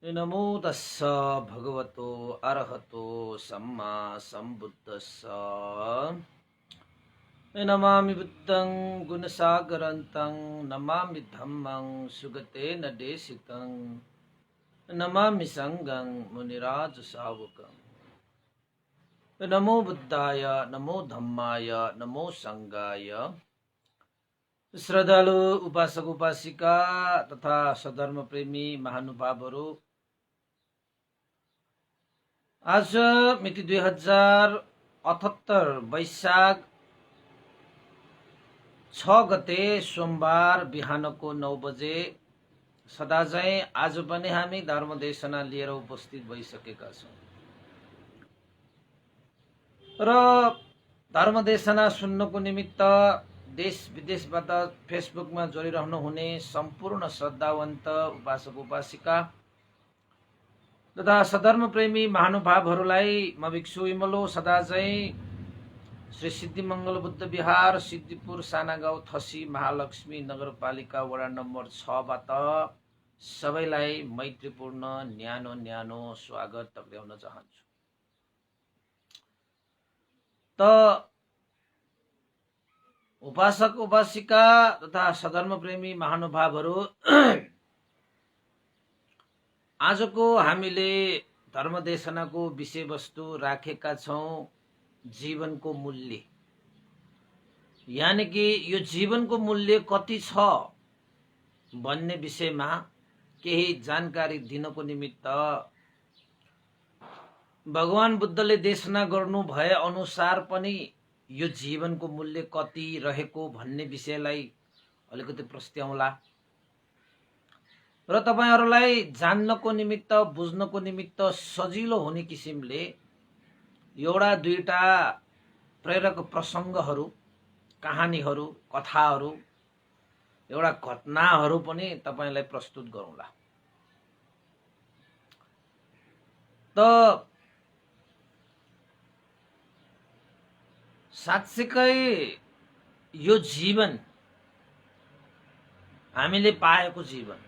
नमो तस्स भगवतो अरहतो सम्मा सम्बुद्धस्स। नमामि बुद्धं गुणसागरन्तं नमामि धम्मं सुगतेन देशितं नमामि संघं मुनिराजसावकं। नमो बुद्धाय नमो धम्माय नमो संघाय। श्रद्धालु उपासक उपासिका तथा सधर्म प्रेमी महानुभावहरू, आज मिति 2078 वैशाख 6 गते सोमबार बिहानको 9 बजे सदाझै आज पनि हामी धर्मदेशना लिएर उपस्थित भइसकेका छौँ र धर्मदेशना सुन्नको निमित्त देश विदेशबाट फेसबुकमा जोडिरहनु हुने सम्पूर्ण श्रद्धावन्त उपासक उपासिका तथा सधर्म प्रेमी महानुभावहरूलाई म भिक्षु विमलो सदाझै श्री सिद्धिमङ्गल बुद्ध विहार सिद्धिपुर सानागाउँ थसी महालक्ष्मी नगरपालिका वडा नम्बर 6 बाट सबैलाई मैत्रीपूर्ण न्यानो न्यानो स्वागत टक्राउन चाहन्छु। त उपासक उपासिका तथा सधर्म प्रेमी महानुभावहरू, आजको हामीले धर्मदेशनाको विषयवस्तु राखेका छौँ जीवनको मूल्य, यानि कि यो जीवनको मूल्य कति छ भन्ने विषयमा केही जानकारी दिनको निमित्त भगवान बुद्धले देशना गर्नु भए अनुसार पनि यो जीवनको मूल्य कति रहेको भन्ने विषयलाई अलिकति प्रस्ट्याउला र तपाईहरुलाई जान्नको निमित्त बुझ्नको निमित्त सजिलो हुने किसिमले एउटा दुईटा प्रेरक प्रसंगहरू, कहानीहरू, कथाहरू, एउटा घटनाहरू पनि तपाईलाई प्रस्तुत गरौँला। त साँच्चै यो जीवन, हामीले पाएको जीवन,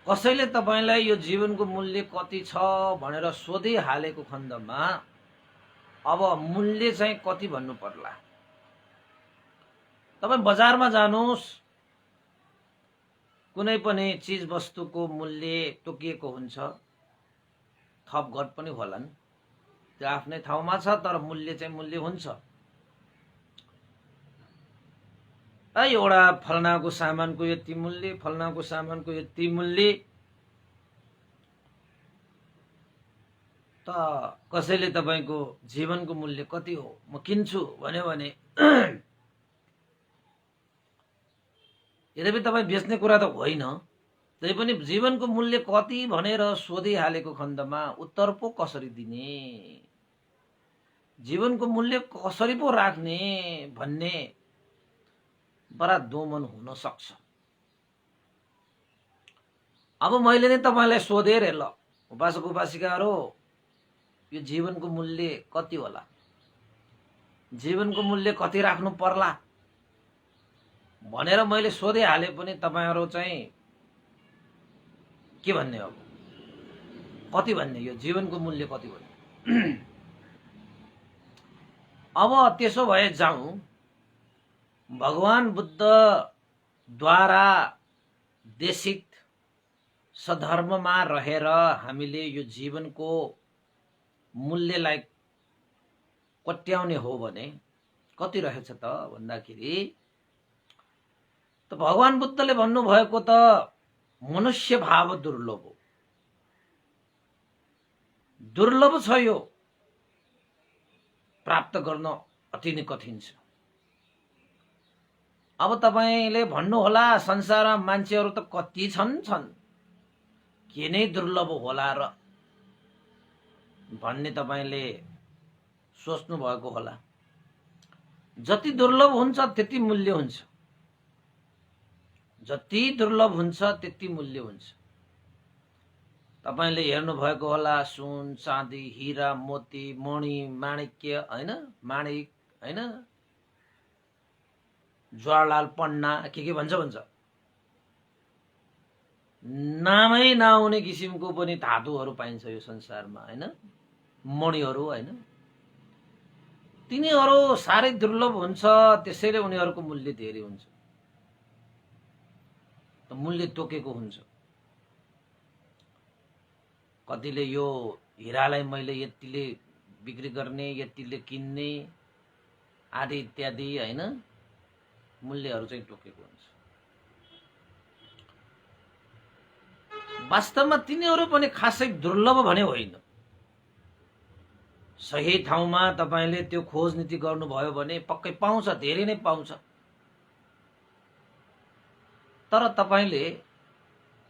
कसैले तपाईलाई यो जीवनको मूल्य कति छ भनेर सोधिहालेको खण्डमा अब मूल्य चाहिँ कति भन्नु पर्ला। तपाई बजारमा जानुस्, कुनै पनि चीज वस्तुको मूल्य तोकिएको हुन्छ, थप घट पनि होलान्, त्यो आफ्नै ठाउँमा छ, तर मूल्य चाहिँ मूल्य हुन्छ। एउटा फलनाको सामानको यति मूल्य, फलनाको सामानको यति मूल्य, त कसैले तपाईको जीवनको मूल्य कति हो म किन्छु भन्यो भने यद्यपि तपाई बेच्ने कुरा त होइन, तै पनि जीवनको मूल्य कति भनेर सोधिहालेको खण्डमा उत्तर पो कसरी दिने, जीवनको मूल्य कसरी पो राख्ने भन्ने बडा दोमन हुन सक्छ। अब मैले नै तपाईलाई सोधे रे, ल उपासक उपासिकाहरू, यो जीवनको मूल्य कति होला, जीवनको मूल्य कति राख्नु पर्ला भनेर मैले सोधे हाले पनि तपाईहरु चाहिँ के भन्ने, अब कति भन्ने, यो जीवनको मूल्य कति भन्ने। अब त्यसो भए जाउँ, भगवान बुद्ध द्वारा देशित सधर्ममा रहेर हामीले यो जीवनको मूल्यलाई कट्याउने हो भने कति रहेछ त भन्दाखेरि, त भगवान बुद्धले भन्नु भएको त मनुष्य भाव दुर्लभ हो, दुर्लभ छ, यो प्राप्त गर्न अति नै कठिन छ। अब तपाईले भन्नु होला संसारमा मान्छेहरू त कति छन्, के नै दुर्लभ होला र भन्ने तपाईले सोच्नु भएको होला। जति दुर्लभ हुन्छ त्यति मूल्य हुन्छ, जति दुर्लभ हुन्छ त्यति मूल्य हुन्छ। तपाईले हेर्नु भएको होला सुन चाँदी हीरा मोती मणि माणिक्य, हैन, माणिक, हैन, जवाहरलाल पन्ना, के भन्छ, नामै नआउने किसिमको पनि धातुहरू पाइन्छ यो संसारमा, हैन? मणिहरू, हैन? तिनीहरू साह्रै दुर्लभ हुन्छ, त्यसैले उनीहरूको मूल्य धेरै हुन्छ। त मूल्य तोकेको हुन्छ। कतिले यो हिरालाई मैले यतिले बिक्री गर्ने, यतिले किन्ने आदि इत्यादि, हैन? मूल्यहरू चाहिँ तोकेको हुन्छ। वास्तवमा तिनीहरू पनि खासै दुर्लभ भने होइन। सही ठाउँमा तपाईले त्यो खोज नीति गर्नुभयो भने पक्कै पाउँछ, धेरै नै पाउँछ। तर तपाईले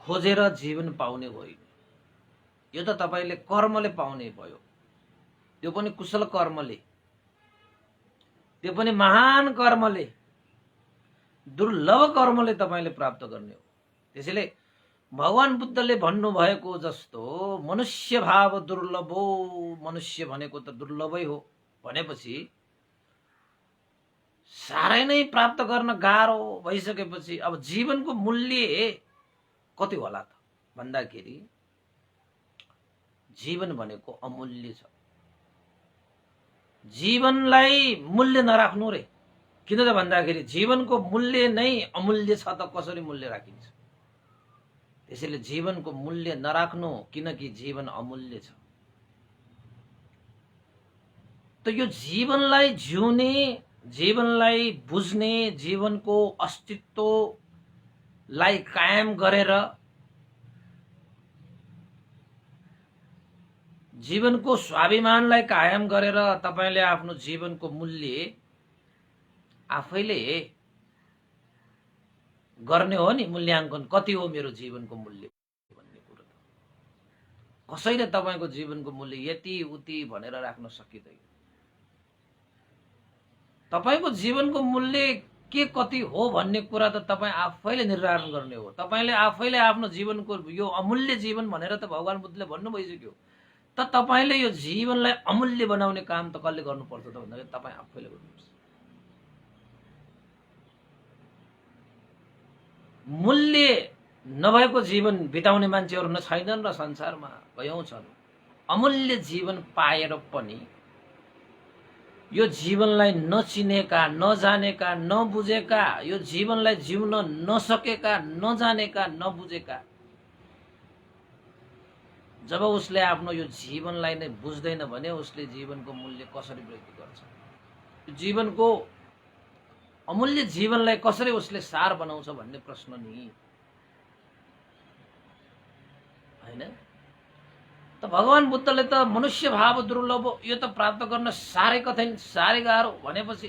खोजेर जीवन पाउने होइन। यो त तपाईले कर्मले पाउने भयो, त्यो पनि कुशल कर्मले, त्यो पनि महान कर्मले, दुर्लभ कर्मले तपाईले प्राप्त गर्ने हो। त्यसैले भगवान बुद्धले भन्नुभएको जस्तो मनुष्य भाव दुर्लभो, मनुष्य भनेको त दुर्लभै हो भनेपछि साह्रै नै प्राप्त गर्न गाह्रो भइसकेपछि अब जीवनको मूल्य कति होला त भन्दाखेरि जीवन भनेको अमूल्य छ। जीवनलाई मूल्य नराख्नु रे। किन त भन्दाखेरि जीवनको मूल्य नै अमूल्य छ त कसरी मूल्य राखिन्छ? त्यसैले जीवनको मूल्य नराख्नु, किनकि जीवन अमूल्य छ। त यो जीवनलाई जिउने, जीवनलाई बुझ्ने, जीवनको अस्तित्वलाई कायम गरेर, जीवनको स्वाभिमानलाई कायम गरेर तपाईले आफ्नो जीवनको मूल्य आफैले गर्ने हो नि। मूल्याङ्कन कति हो मेरो जीवनको मूल्य भन्ने कुरा त कसैले तपाईको जीवनको मूल्य यति उति भनेर राख्न सकिँदैन। तपाईको जीवनको मूल्य के कति हो भन्ने कुरा त तपाई आफैले निर्धारण गर्ने हो। तपाईले आफैले आफ्नो जीवनको यो अमूल्य जीवन भनेर त भगवान बुद्धले भन्नु भइसक्यो। त तपाईले यो जीवनलाई अमूल्य बनाउने काम त कसले गर्नुपर्छ त भन्दाखेरि तपाई आफैले गर्नुपर्छ। मूल्य नभएको जीवन बिताउने मान्छेहरू न छैनन् र संसारमा कयौं छन्। अमूल्य जीवन पाएर पनि यो जीवनलाई नचिनेका, नजानेका, नबुझेका, यो जीवनलाई जिउन नसकेका, नजानेका, नबुझेका, जब उसले आफ्नो यो जीवनलाई नै बुझ्दैन भने उसले जीवनको मूल्य कसरी वृद्धि गर्छ? जीवनको अमूल्य जीवनलाई कसरी उसले सार बनाउँछ भन्ने प्रश्न नि हैन? त भगवान बुद्धले त मनुष्य भाव दुर्लभ, यो त प्राप्त गर्न साह्रै कठिन, साह्रै गाह्रो भनेपछि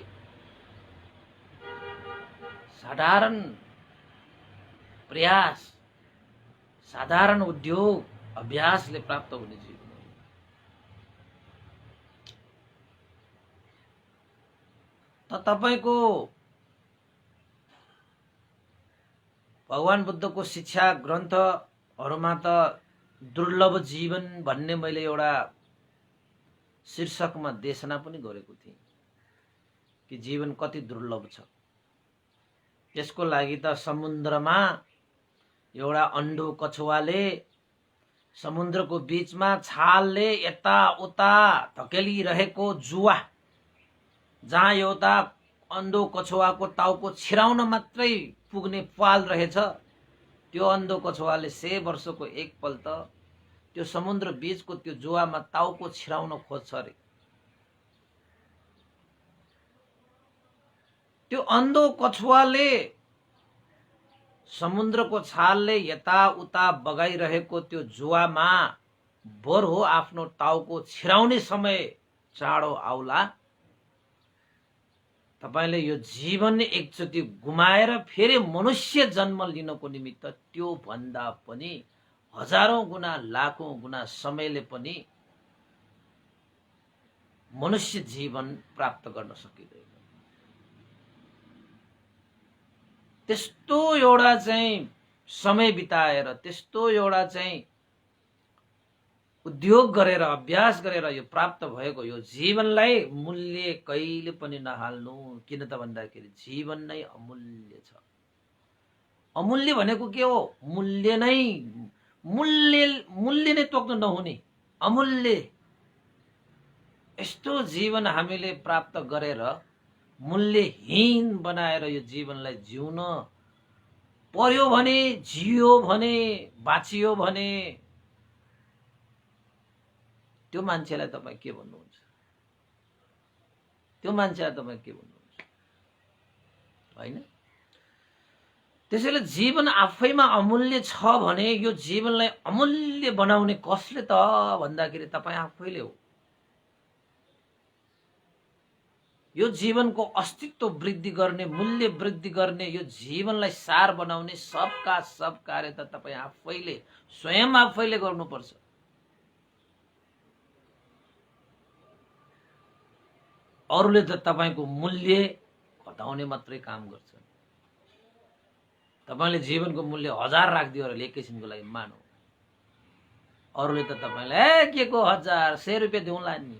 साधारण प्रयास, साधारण उद्योग, अभ्यासले प्राप्त हुने जीवन हो। त तपाईको भगवान बुद्धको शिक्षा ग्रन्थहरुमा त दुर्लभ जीवन भन्ने मैले एउटा शीर्षकमा देशना पनि गरेको थिएँ कि जीवन कति दुर्लभ छ। यसको लागि त समुद्रमा एउटा अन्डो कछुवाले समुद्रको बीचमा छालले यता उता धकेलिरहेको जुवा, जहाँ एउटा अन्डो कछुवाको टाउको छिराउन मात्रै पुग्ने पाल रहेछ, त्यो अन्डो कछुवाले 100 वर्षको एकपल्ट त्यो समुद्र बीचको त्यो जुवामा टाउको छिराउन खोज्छ रे। त्यो अन्डो कछुवाले समुद्रको छालले यता उता बगाइरहेको त्यो जुवामा बरु आफ्नो टाउको छिराउने समय चाँडो आउला। तपाईले यो जीवन एकचोटि गुमाएर फेरि मनुष्य जन्म लिनको निमित्त त्यो भन्दा पनि हजारौं गुना, लाखौं गुना समयले पनि मनुष्य जीवन प्राप्त गर्न सकिँदैन। त्यस्तो एउटा चाहिँ समय बिताएर, त्यस्तो एउटा चाहिँ उद्योग गरेर, अभ्यास गरेर यो प्राप्त भएको यो जीवनलाई मूल्य कहिले पनि नहाल्नु। किन त भन्दाखेरि जीवन नै अमूल्य छ। अमूल्य भनेको के हो? मूल्य नै मूल्य नै तोक्नु नहुने अमूल्य यस्तो जीवन हामीले प्राप्त गरेर मूल्यहीन बनाएर यो जीवनलाई जिउन पर्यो भने, जियो भने, बाँचियो भने त्यो मान्छेलाई तपाईँ के भन्नुहुन्छ? त्यो मान्छेलाई तपाईँ के भन्नुहुन्छ? हैन? त्यसैले जीवन आफैमा अमूल्य छ भने यो जीवनलाई अमूल्य बनाउने कसले त भन्दाखेरि तपाईँ आफैले हो। यो जीवनको अस्तित्व वृद्धि गर्ने, मूल्य वृद्धि गर्ने, यो जीवनलाई सार बनाउने सबका सब कार्य त तपाईँ आफैले स्वयं आफैले गर्नुपर्छ। अरूले त तपाईको मूल्य घटाउने मात्रै काम गर्छ। तपाईले जीवनको मूल्य 1000 राखिदियो र एकैछिनको लागि मानौ, अरूले त तपाईलाई के को 1000, 100 रुपैयाँ देउला नि,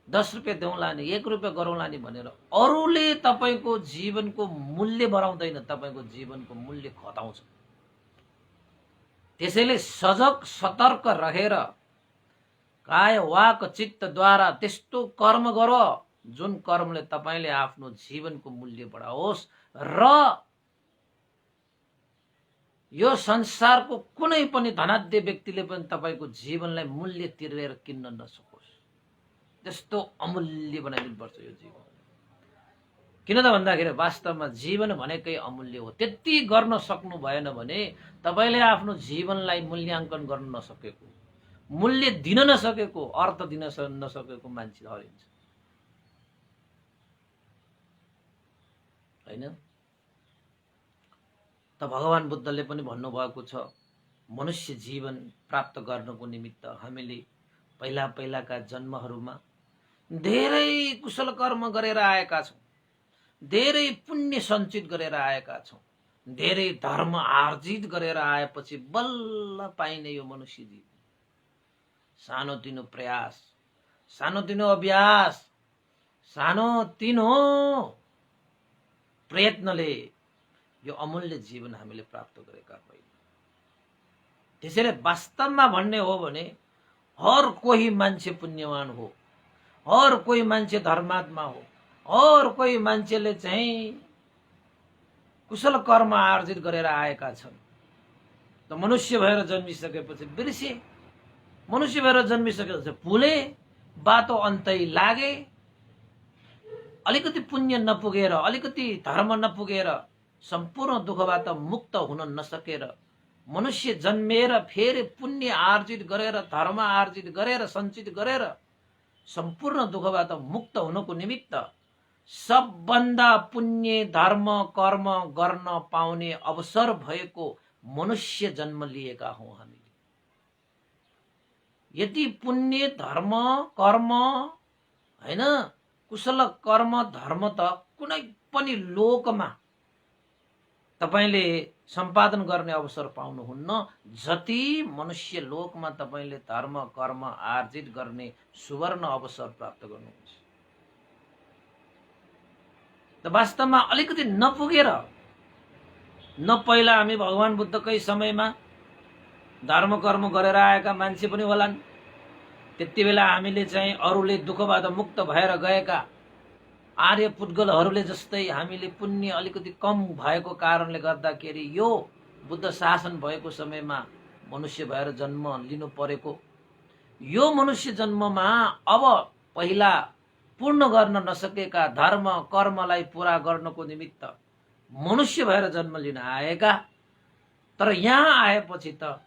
10 रुपैयाँ देउला नि, 1 रुपैयाँ गरौँला नि भनेर अरूले तपाईको जीवनको मूल्य बढाउँदैन, तपाईको जीवनको मूल्य घटाउँछ। त्यसैले सजग सतर्क रहेर काय वाक चित्तद्वारा त्यस्तो कर्म गर जुन कर्मले तपाईले आफ्नो जीवनको मूल्य बढाओस् र यो संसारको कुनै पनि धनाढ्य व्यक्तिले पनि तपाईको जीवनलाई मूल्य तिरेर किन्न नसकोस्, त्यस्तो अमूल्य बनाइदिनुपर्छ यो जीवन। किन त भन्दाखेरि वास्तवमा जीवन भनेकै अमूल्य हो। त्यति गर्न सक्नु भएन भने तपाईले आफ्नो जीवनलाई मूल्याङ्कन गर्न नसकेको, मूल्य दिन नसकेको, अर्थ दिन नसकेको मान्छे हरिन्छ, हैन? त भगवान बुद्धले पनि भन्नुभएको छ, मनुष्य जीवन प्राप्त गर्नको निमित्त हामीले पहिला पहिलाका जन्महरूमा धेरै कुशल कर्म गरेर आएका छौं, धेरै पुण्य सञ्चित गरेर आएका छौं, धेरै धर्म आर्जित गरेर आएपछि बल्ल पाइने यो मनुष्य जीवन। सानोतिनो प्रयास, सानोतिनो अभ्यास, सानोतिनो प्रयत्नले यो अमूल्य जीवन हामीले प्राप्त गरेका होइन। त्यसैले वास्तवमा भन्ने हो भने हर कोही मान्छे पुण्यवान हो, हर कोही मान्छे धर्मात्मा हो, हर कोही मान्छेले चाहिँ कुशल कर्म आर्जित गरेर आएका छन्। त मनुष्य भएर जन्मिसकेपछि बिर्से, मनुष्य भएर जन्मिसकेपछि भुले, बाटो अन्तै लागे, अलिकति पुण्य नपुगेर, अलिकति धर्म नपुगेर सम्पूर्ण दुःखबाट मुक्त हुन नसकेर मनुष्य जन्मेर फेरि पुण्य आर्जित गरेर, धर्म आर्जित गरेर, सञ्चित गरेर सम्पूर्ण दुःखबाट मुक्त हुनको निमित्त सबभन्दा पुण्य धर्म कर्म गर्न पाउने अवसर भएको मनुष्य जन्म लिएका हौं हामीले। यदि पुण्य धर्म कर्म हैन, कुशल कर्म धर्म त कुनै पनि लोकमा तपाईले सम्पादन गर्ने अवसर पाउनुहुन्न जति मनुष्य लोकमा तपाईले धर्म कर्म आर्जित गर्ने सुवर्ण अवसर प्राप्त गर्नुहुन्छ। त वास्तवमा अलिकति नपुगेर, न पहिला हामी भगवान बुद्धकै समयमा धर्म कर्म गरेर आएका मान्छे पनि होलान्, त्यति बेला हामीले चाहिँ अरूले दुःखबाट मुक्त भएर गएका आर्य पुद्गलहरूले जस्तै हामीले पुण्य अलिकति कम भएको कारणले गर्दाखेरि यो बुद्ध शासन भएको समयमा मनुष्य भएर जन्म लिनु परेको, यो मनुष्य जन्ममा अब पहिला पूर्ण गर्न नसकेका धर्म कर्मलाई पूरा गर्नको निमित्त मनुष्य भएर जन्म लिन आएका, तर यहाँ आएपछि त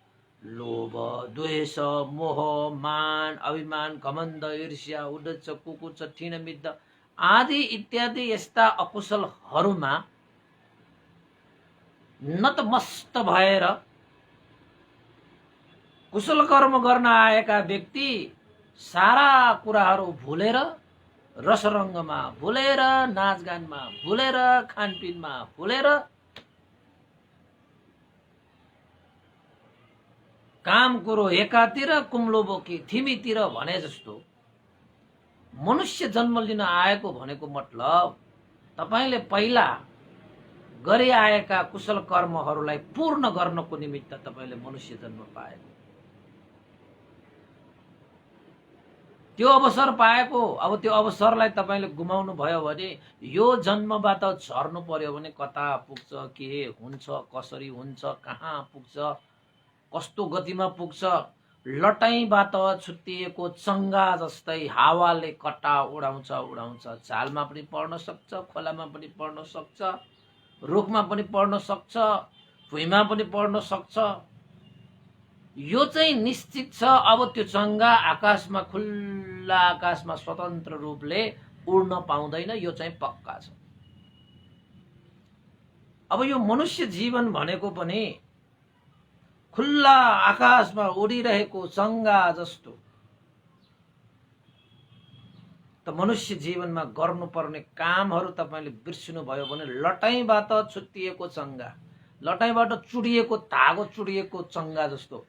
लोभ, द्वेष, मोह, मान, अभिमान, घमण्ड, ईर्ष्या, उद्धच, कुकुच, ठिन मिद्ध आदि इत्यादि यस्ता अकुशलहरूमा नतमस्त भएर कुशल कर्म गर्न आएका व्यक्ति सारा कुराहरू भुलेर, रसरङ्गमा भुलेर, नाचगानमा भुलेर, खानपिनमा भुलेर, काम कुरो एकातिर कुम्लो बोकी थिमीतिर भने जस्तो मनुष्य जन्म लिन आएको भनेको मतलब तपाईले पहिला गरी आएका कुशल कर्महरूलाई पूर्ण गर्नको निमित्त तपाईले मनुष्य जन्म पाए। त्यो अवसर पाएको, अब त्यो अवसरलाई तपाईले गुमाउनु भयो भने यो जन्मबाट झर्नु पर्यो भने कता पुग्छ, के हुन्छ, कसरी हुन्छ, कहाँ पुग्छ, कस्तो गतिमा पुग्छ, लटाईबाट छुट्टिएको चङ्गा जस्तै हावाले कट्टा उडाउँछ उडाउँछ। झालमा पनि पर्न सक्छ, खोलामा पनि पर्न सक्छ, रुखमा पनि पर्न सक्छ, भुइँमा पनि पर्न सक्छ। यो चाहिँ निश्चित छ। अब त्यो चङ्गा आकाशमा, खुल्ला आकाशमा स्वतन्त्र रूपले उड्न पाउँदैन, यो चाहिँ पक्का छ। अब यो मनुष्य जीवन भनेको पनि खुल्ला आकाशमा उडिरहेको चङ्गा जस्तो। त मनुष्य जीवनमा गर्नुपर्ने कामहरू तपाईले बिर्सिनु भयो भने लटाईबाट छुट्टिएको चङ्गा, लटाईबाट चुडिएको धागो, चुडिएको चङ्गा जस्तो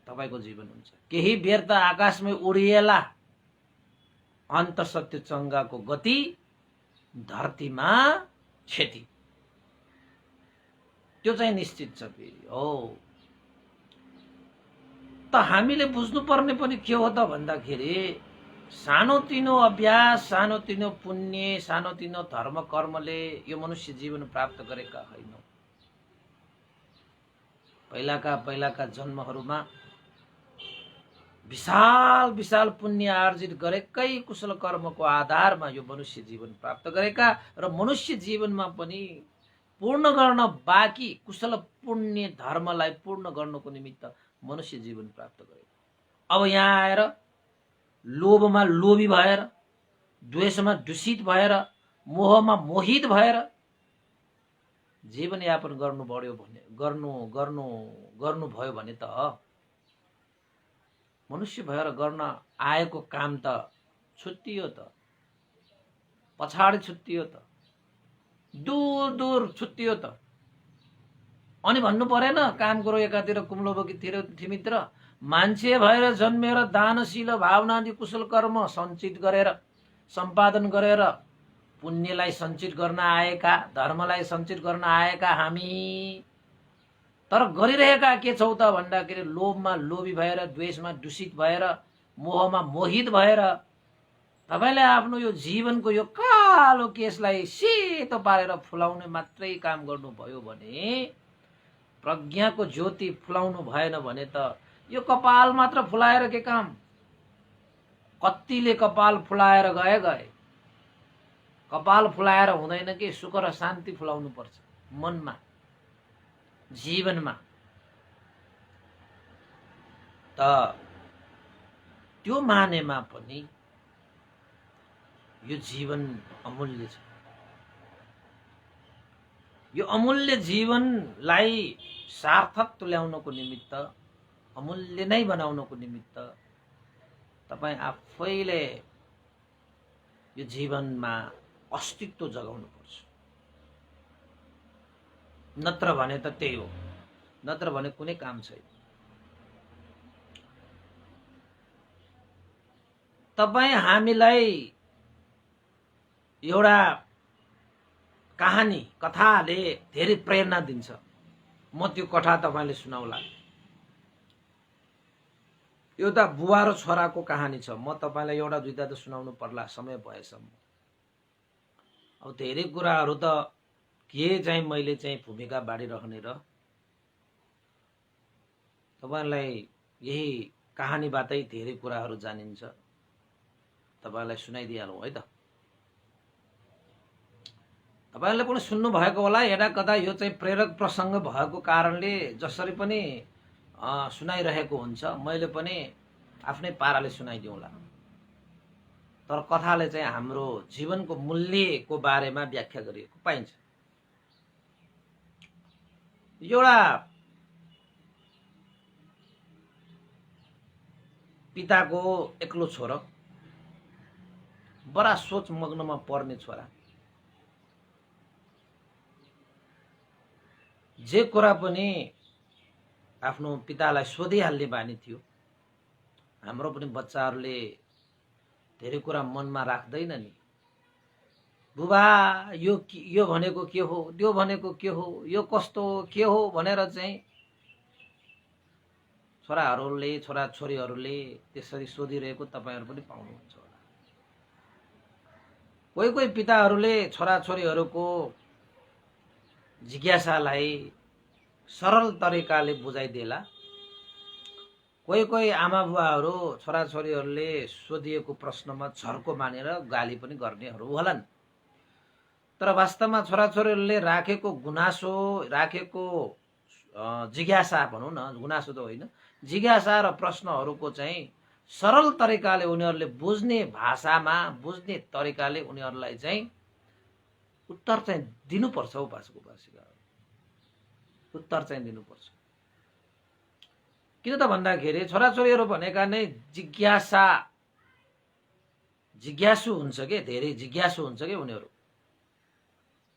तपाईको जीवन हुन्छ। केही बेर त आकाशमै उडिएला, अन्त सत्य चङ्गाको गति धरतीमा क्षति, त्यो चाहिँ निश्चित छ फेरि हो। त हामीले बुझ्नुपर्ने पनि के हो त भन्दाखेरि सानोतिनो अभ्यास, सानोतिनो पुण्य, सानोतिनो धर्म कर्मले यो मनुष्य जीवन प्राप्त गरेका होइन। पहिलाका जन्महरूमा विशाल विशाल पुण्य आर्जित गरेकै कुशल कर्मको आधारमा यो मनुष्य जीवन प्राप्त गरेका र मनुष्य जीवनमा पनि पूर्ण गर्न बाँकी कुशल पुण्य धर्मलाई पूर्ण गर्नको निमित्त मनुष्य जीवन प्राप्त गरेको। अब यहाँ आएर लोभमा लोभी भएर, द्वेषमा दूषित भएर, मोहमा मोहित भएर जीवनयापन गर्नु बढ्यो भने, गर्नु भयो भने त मनुष्य भएर गर्न आएको काम त छुट्टियो त, पछाडि छुट्टियो त, दूर दूर छुट्टियो त। अनि भन्नु परेन काम गरो एकातिर कुम्लो बोकी थिमित्र। मान्छे भएर जन्मेर दानशील भावनादि कुशल कर्म सञ्चित गरेर, सम्पादन गरेर, पुण्यलाई सञ्चित गर्न आएका, धर्मलाई सञ्चित गर्न आएका हामी तर गरिरहेका के छौ त भन्दाखेरि लोभमा लोभी भएर, द्वेषमा दूषित भएर, मोहमा मोहित भएर तपाईले आफ्नो यो जीवनको यो कालो केसलाई सेतो पारेर फुलाउने मात्रै काम गर्नुभयो भने, प्रज्ञाको ज्योति फुलाउनु भएन भने त यो कपाल मात्र फुलाएर के काम। कतिले कपाल फुलाएर गए, कपाल फुलाएर हुँदैन कि सुख र शान्ति फुलाउनु पर्छ मनमा, जीवनमा। त त्यो मानेमा पनि यो जीवन अमूल्य छ। यो अमूल्य जीवनलाई सार्थक तुल्याउनको निमित्त, अमूल्य नै बनाउनको निमित्त तपाई आफैले यो जीवनमा अस्तित्व जगाउनु पर्छ। नत्र भने त त्यही हो, नत्र भने कुनै काम छैन। तपाई हामीलाई एउटा कहानी, कथाले धेरै प्रेरणा दिन्छ। म त्यो कथा तपाईले सुनाउला। एउटा बुवा र छोराको कहानी छ। म तपाईलाई एउटा दुईटा त सुनाउनु पर्ला समय भएसम्म। अब धेरै कुराहरू त के चाहिँ मैले चाहिँ भूमिका बाँडिरहने र तपाईलाई यही कहानीबाटै धेरै कुराहरू जानिन्छ। तपाईलाई सुनाइदिहालौँ है त। तपाईले पनि सुन्नु भएको होला यडा कदा यो चाहिँ प्रेरक प्रसङ्ग भएको कारणले जसरी पनि सुनाइरहेको हुन्छ, मैले पनि आफ्नै पाराले सुनाइदिउँला। तर कथाले चाहिँ हाम्रो जीवनको मूल्यको बारेमा व्याख्या गरिएको पाइन्छ। एउटा पिताको एक्लो छोरा, बडा सोच मग्नमा पर्ने छोरा, जे कुरा पनि आफ्नो पितालाई सोधिहाल्ने बानी थियो। हाम्रो पनि बच्चाहरूले धेरै कुरा मनमा राख्दैन नि। बुबा यो भनेको के हो, त्यो भनेको के हो, यो कस्तो के हो भनेर चाहिँ छोराछोरीहरूले त्यसरी सोधिरहेको तपाईहरु पनि पाउनुहुन्छ होला। कोही पिताहरूले छोराछोरीहरूको जिज्ञासालाई सरल तरिकाले बुझाइदेला। कोही आमा बुवाहरू छोराछोरीहरूले सोधिएको प्रश्नमा झर्को मानेर गाली पनि गर्नेहरू होलान्। तर वास्तवमा छोराछोरीहरूले राखेको गुनासो, राखेको जिज्ञासा भनौँ न, गुनासो त होइन, जिज्ञासा र प्रश्नहरूको चाहिँ सरल तरिकाले उनीहरूले बुझ्ने भाषामा, बुझ्ने तरिकाले उनीहरूलाई चाहिँ उत्तर चाहिँ दिनुपर्छ। उत्तर चाहिँ दिनुपर्छ। किन त भन्दाखेरि छोराछोरीहरू भनेका नै जिज्ञासु हुन्छ के, धेरै जिज्ञासु हुन्छ के उनीहरू।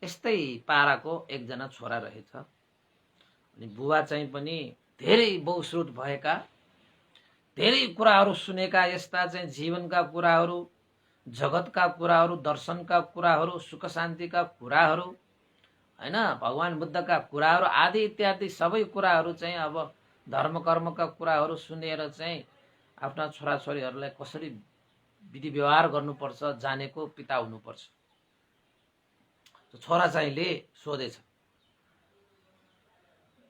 यस्तै पाराको एकजना छोरा रहेछ। अनि बुबा चाहिँ पनि धेरै बहुश्रुत भएका, धेरै कुराहरू सुनेका, यस्ता चाहिँ जीवनका कुराहरू, जगतका कुराहरू, दर्शनका कुराहरू, सुख शान्तिका कुराहरू, हैन, भगवान बुद्धका कुराहरू आदि इत्यादि सबै कुराहरू चाहिँ अब धर्म कर्मका कुराहरू सुनेर चाहिँ आफ्ना छोराछोरीहरूलाई कसरी विधि व्यवहार गर्नुपर्छ जानेको पिता हुनुपर्छ। छोरा चाहिँले सोधेछ,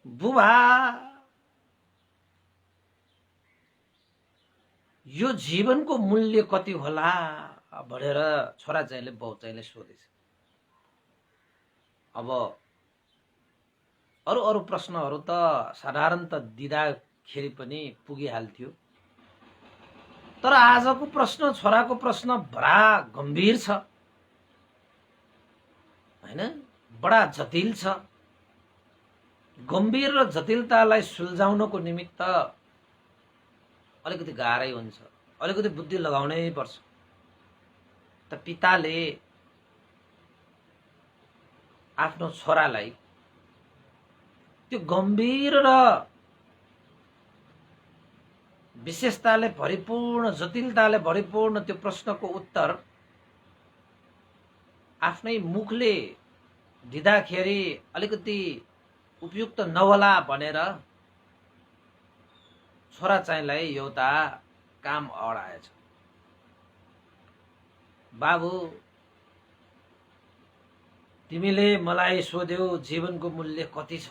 बुबा यो जीवनको मूल्य कति होला भनेर छोरा चाहिँले बाउ चाहिँले सोधेछ। अब अरू प्रश्नहरू त साधारण त दिँदाखेरि पनि पुगिहाल्थ्यो, तर आजको प्रश्न, छोराको प्रश्न बडा गम्भीर छ, हैन, बडा जटिल छ। गम्भीर र जटिलतालाई सुल्झाउनको निमित्त अलिकति गाह्रै हुन्छ, अलिकति बुद्धि लगाउनै पर्छ। त पिताले आफ्नो छोरालाई त्यो गम्भीर र विशेषताले भरिपूर्ण, जटिलताले भरिपूर्ण त्यो प्रश्नको उत्तर आफ्नै मुखले दिँदाखेरि अलिकति उपयुक्त नहोला भनेर छोरा चाहिँलाई एउटा काम अडाएछ। बाबु, तिमीले मलाई सोध्यौ जीवनको मूल्य कति छ।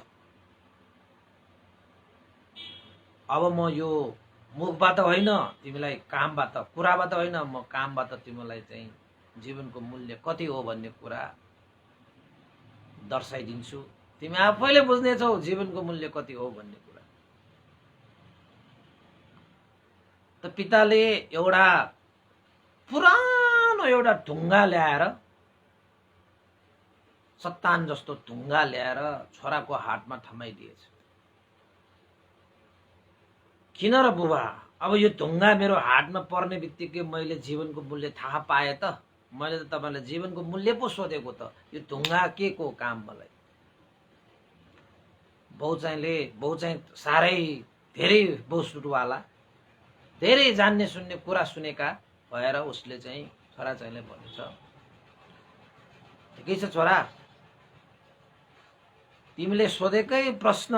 अब म यो मुखबाट होइन, तिमीलाई कामबाट, कुराबाट होइन, म कामबाट तिमीलाई चाहिँ जीवनको मूल्य कति हो भन्ने कुरा दर्शाइदिन्छु। तिमी आफैले बुझ्नेछौ जीवनको मूल्य कति हो भन्ने कुरा। त पिताले एउटा पुरानो एउटा ढुङ्गा ल्याएर, चट्टान जस्तो ढुङ्गा ल्याएर छोराको हातमा थमाइदिएछ। किन र बुबा, अब यो ढुङ्गा मेरो हातमा पर्ने बित्तिकै मैले जीवनको मूल्य थाहा पाए त। मैले त तपाईलाई जीवनको मूल्य पो सोधेको त, यो ढुङ्गा के को काम मलाई। बाउ चाहिँ साह्रै धेरै बहुसुटवाला, धेरै जान्ने सुन्ने कुरा सुनेका भएर उसले चाहिँ छोरा चाहिँले भनेछ, ठिकै छ छोरा, तिमीले सोधेकै प्रश्न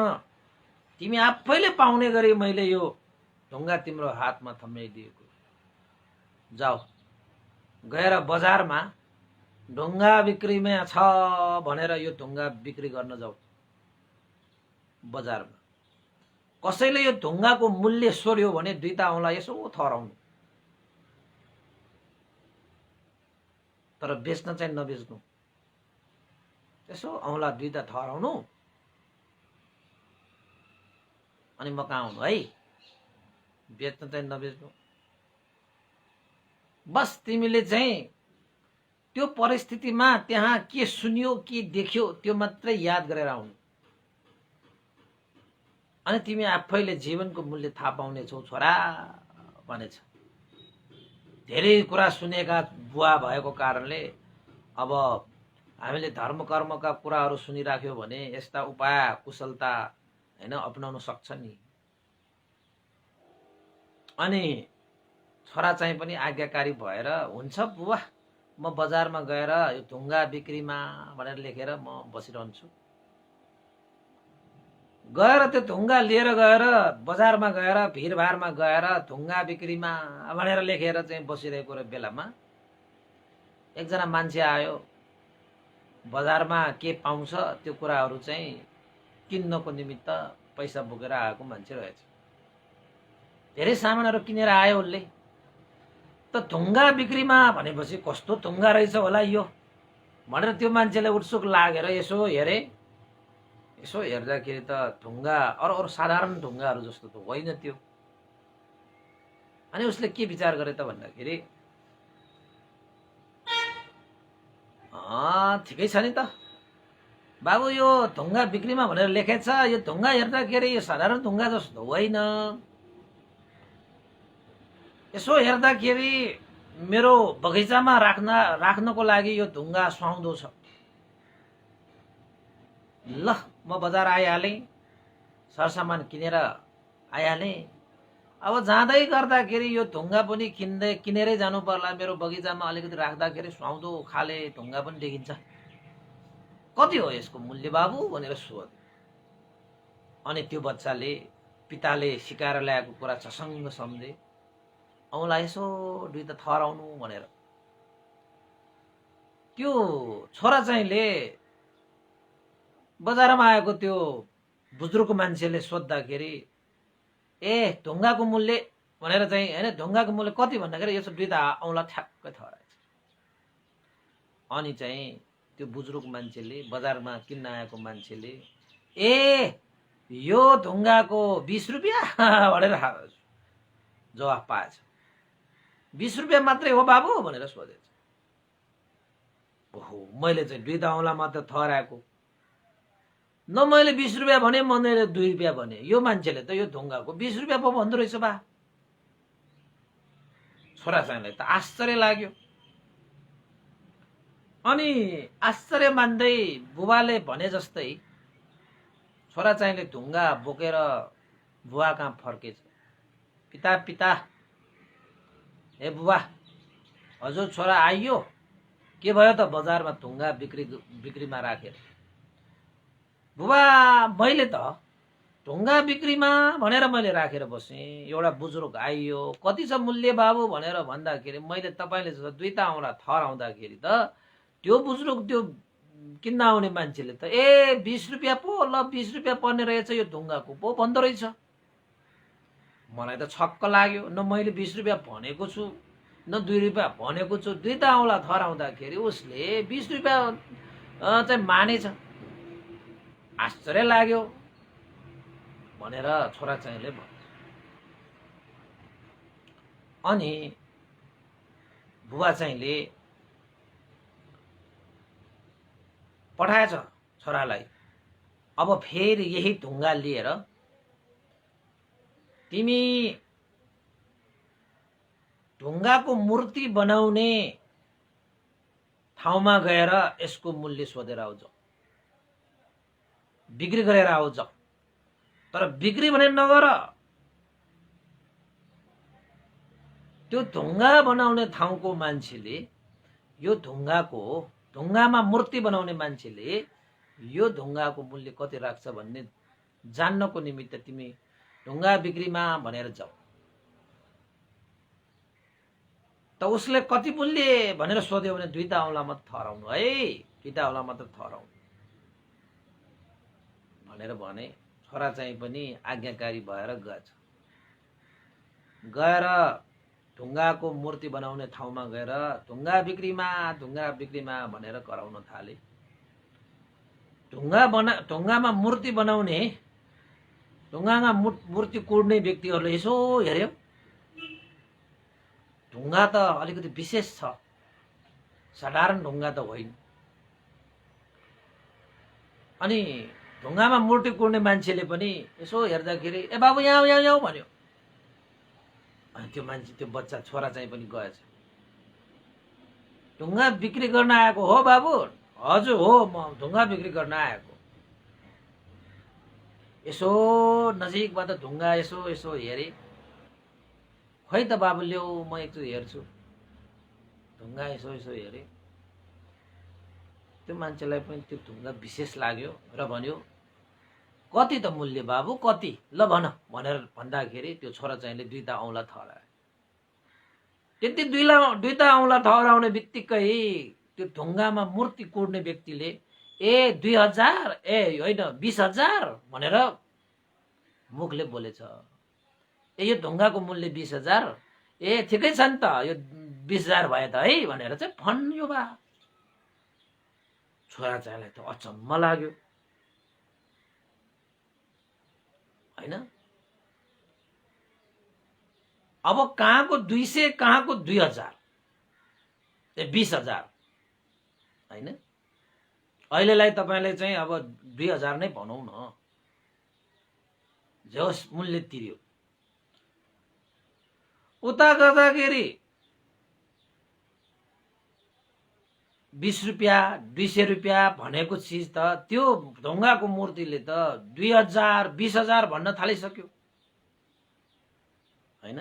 तिमी आफैले पाउने गरी मैले यो ढुङ्गा तिम्रो हातमा थमाइदिएको। जाऊ, गएर बजारमा ढुङ्गा बिक्रीमा छ भनेर यो ढुङ्गा बिक्री गर्न जाऊ। बजारमा कसैले यो ढुङ्गाको मूल्य सोध्यो भने दुईटा औँला यसो थराउनु, तर बेच्न चाहिँ नबेच्नु। यसो औँला दुईटा थराउनु अनि म कहाँ आउनु है, बेच्न चाहिँ नबेच्नु। बस तिमीले चाहिँ त्यो परिस्थितिमा त्यहाँ के सुन्यो, के देख्यो त्यो मात्रै याद गरेर आउनु, अनि तिमी आफैले जीवनको मूल्य थाहा पाउनेछौ छोरा भनेछ। धेरै कुरा सुनेका बुवा भएको कारणले अब हामीले धर्म कर्मका कुराहरू सुनिराख्यो भने यस्ता उपाय कुशलता हैन अपनाउन सक्छ नि। अनि छोरा चाहिँ पनि आज्ञाकारी भएर, हुन्छ बुबा म बजारमा गएर यो ढुङ्गा बिक्रीमा भनेर लेखेर म बसिरहन्छु। गएर त्यो ढुङ्गा लिएर गएर बजारमा गएर भिडभाडमा गएर ढुङ्गा बिक्रीमा भनेर लेखेर चाहिँ बसिरहेको बेलामा एकजना मान्छे आयो, बजारमा के पाउँछ त्यो कुराहरू चाहिँ किन्नको निमित्त पैसा बोकेर आएको मान्छे रहेछ। धेरै सामानहरू किनेर आयो उसले। त ढुङ्गा बिक्रीमा भनेपछि कस्तो ढुङ्गा रहेछ होला यो भनेर त्यो मान्छेले उत्सुक लागेर यसो हेरे। यसो हेर्दाखेरि त ढुङ्गा अरू साधारण ढुङ्गाहरू जस्तो त होइन त्यो। अनि उसले के विचार गरे त भन्दाखेरि ठिकै छ नि त बाबु, यो ढुङ्गा बिक्रीमा भनेर लेखेछ, यो ढुङ्गा हेर्दाखेरि यो साधारण ढुङ्गा जस्तो होइन। यसो हेर्दाखेरि मेरो बगैँचामा राख्नको लागि यो ढुङ्गा सुहाउँदो छ। ल म बजार आइहालेँ, सरसामान किनेर आइहालेँ। अब जाँदै गर्दाखेरि यो ढुङ्गा पनि किनेरै जानु पर्ला। मेरो बगैँचामा अलिकति राख्दाखेरि सुहाउँदो खाले ढुङ्गा पनि देखिन्छ। कति हो यसको मूल्य बाबु भनेर सोध्यो। अनि त्यो बच्चाले पिताले सिकाएर ल्याएको कुरा छसँग सम्झे। औँला यसो दुई त थराउनु भनेर त्यो छोरा चाहिँले बजारमा आएको त्यो बुजुर्ग मान्छेले सोद्धाखेरि ए ढुङ्गाको मूल्य भनेर चाहिँ होइन, ढुङ्गाको मूल्य कति भन्दाखेरि यसो दुई त औँला ठ्याक्कै थराएछ। अनि चाहिँ त्यो बुजुर्ग मान्छेले, बजारमा किन्न आएको मान्छेले ए यो ढुङ्गाको 20 रुपियाँ भनेर जवाफ पाएछ। 20 रुपियाँ मात्रै हो बाबु भनेर सोधेछ। ओहो, मैले चाहिँ दुई त औँला मात्र थराएको, न मैले 20 रुपियाँ भने, मैले 2 रुपियाँ भने। यो मान्छेले त यो ढुङ्गाको 20 रुपियाँ पो भन्दो रहेछ बा। छोरासानीलाई त आश्चर्य लाग्यो। अनि आश्चर्य मान्दै बुबाले भने जस्तै छोरा चाहिँले ढुङ्गा बोकेर बुवा कहाँ फर्केछ। पिता पिता, ए बुबा, हजुर छोरा आइयो, के भयो त बजारमा ढुङ्गा बिक्रीमा राखेर। बुबा मैले त ढुङ्गा बिक्रीमा भनेर मैले राखेर बसेँ। एउटा बुजुर्ग आइयो, कति छ मूल्य बाबु भनेर भन्दाखेरि मैले तपाईँले दुई त औँला थराउँदाखेरि त त्यो बुजुर्ग त्यो किन्न आउने मान्छेले त ए 20 रुपियाँ पो, ल 20 रुपियाँ पर्ने रहेछ यो ढुङ्गाको पो भन्दो रहेछ। मलाई त छक्क लाग्यो। न मैले 20 रुपियाँ भनेको छु, न 2 रुपियाँ भनेको छु। दुई त औँला थराउँदाखेरि उसले 20 रुपियाँ चाहिँ मानेछ। आश्चर्य लाग्यो भनेर छोरा चाहिँले भन्छ। अनि बुबा चाहिँले पठाएछ छोरालाई, अब फेरि यही ढुङ्गा लिएर तिमी ढुङ्गाको मूर्ति बनाउने ठाउँमा गएर यसको मूल्य सोधेर आउज, बिक्री गरेर आउज। तर बिक्री भने नगर, त्यो ढुङ्गा बनाउने ठाउँको मान्छेले यो ढुङ्गामा मूर्ति बनाउने मान्छेले यो ढुङ्गाको मूल्य कति राख्छ भन्ने जान्नको निमित्त तिमी ढुङ्गा बिक्रीमा भनेर जाऊ। त उसले कति मूल्य भनेर सोध्यो भने 2 त औँला मात्र थराउनु है, 2 त औँला मात्र थराउनु भनेर भने। छोरा चाहिँ पनि आज्ञाकारी भएर गएछ। गएर ढुङ्गाको मूर्ति बनाउने ठाउँमा गएर ढुङ्गा बिक्रीमा भनेर कराउन थाले। ढुङ्गामा मूर्ति बनाउने, ढुङ्गामा मूर्ति कोर्ने व्यक्तिहरूले यसो हेर्यो, ढुङ्गा त अलिकति विशेष छ, साधारण ढुङ्गा त होइन। अनि ढुङ्गामा मूर्ति कोर्ने मान्छेले पनि यसो हेर्दाखेरि ए बाबु यहाँ भन्यो। अनि त्यो मान्छे, त्यो बच्चा छोरा चाहिँ पनि गएछ। ढुङ्गा बिक्री गर्न आएको हो बाबु? हजुर हो, म ढुङ्गा बिक्री गर्न आएको। यसो नजिकबाट ढुङ्गा यसो हेरे। खै त बाबु ल्याऊ, म एकचोटि हेर्छु। ढुङ्गा यसो यसो हेरे। त्यो मान्छेलाई पनि त्यो ढुङ्गा विशेष लाग्यो र भन्यो, कति त मूल्य बाबु, कति, ल भन भनेर भन्दाखेरि त्यो छोरा चाहिँले दुईटा औँला ठहरायो। त्यति दुईटा औँला ठहराउने बित्तिकै त्यो ढुङ्गामा मूर्ति कोर्ने व्यक्तिले 2000, होइन 20,000 भनेर मुखले बोलेछ। यो ढुङ्गाको मूल्य 20,000, ठिकै छ नि त, यो 20,000 भयो त है भनेर चाहिँ भन्यो बा। छोरा चाहिँलाई त अचम्म लाग्यो होइन। अब कहाँको 200, कहाँको 2,000, 20,000 होइन। अहिलेलाई तपाईँले चाहिँ अब 2,000 नै भनौँ न, जस मूल्य तिर्यो। उता गर्दाखेरि 20 रुपियाँ 200 रुपियाँ भनेको चिज त त्यो ढुङ्गाको मूर्तिले त 2,000 20,000 भन्न थालिसक्यो होइन।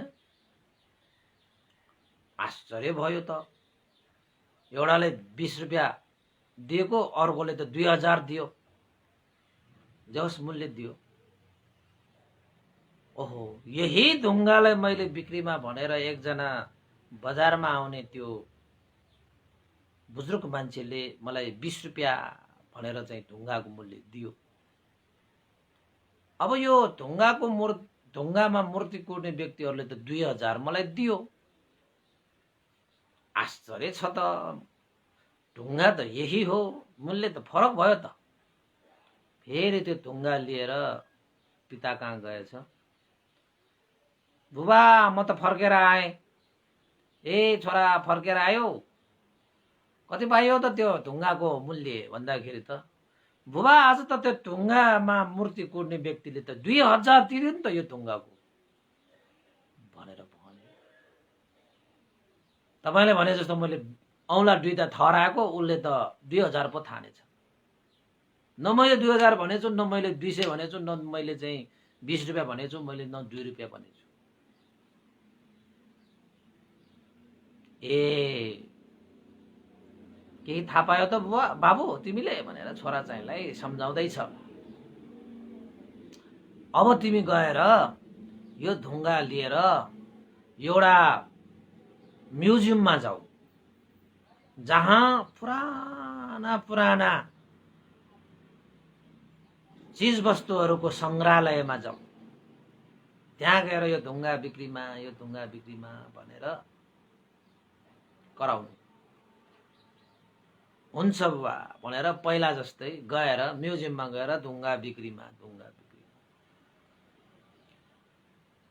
आश्चर्य भयो त। एउटाले 20 रुपियाँ दिएको, अर्कोले त 2,000 दियो, जस मूल्य दियो। ओहो, यही ढुङ्गालाई मैले बिक्रीमा भनेर एकजना बजारमा आउने त्यो बुजुर्ग मान्छेले मलाई 20 रुपियाँ भनेर चाहिँ ढुङ्गाको मूल्य दियो। अब यो ढुङ्गामा मूर्ति कोर्ने व्यक्तिहरूले त 2,000 मलाई दियो। आश्चर्य छ त, ढुङ्गा त यही हो, मूल्य त फरक भयो त। फेरि त्यो ढुङ्गा लिएर पिता कहाँ गएछ। बुबा म त फर्केर आएँ। छोरा फर्केर आयो, कति पाइयो त त्यो ढुङ्गाको मूल्य भन्दाखेरि त बुबा आज त त्यो ढुङ्गामा मूर्ति कोर्ने व्यक्तिले त 2,000 तिर्यो नि त यो ढुङ्गाको भनेर भन्यो। तपाईँले भने जस्तो मैले औँला दुईटा ठहराएको, उसले त 2,000 पो ठानेछ। न मैले 2,000 भनेछु, न मैले 200 भनेछु, न मैले चाहिँ 20 रुपियाँ भनेछु, मैले न 2 रुपियाँ भनेछु। केही थाहा पायो त बाबु तिमीले भनेर छोरा चाहिँलाई सम्झाउँदैछ। अब तिमी गएर यो ढुङ्गा लिएर एउटा म्युजियममा जाऊ, जहाँ पुराना चीज वस्तुहरूको संग्रहालयमा जाऊ। त्यहाँ गएर यो ढुङ्गा बिक्रीमा, यो ढुङ्गा बिक्रीमा भनेर कराउनु। हुन्छ बुबा भनेर पहिला जस्तै गएर म्युजियममा गएर ढुङ्गा बिक्रीमा।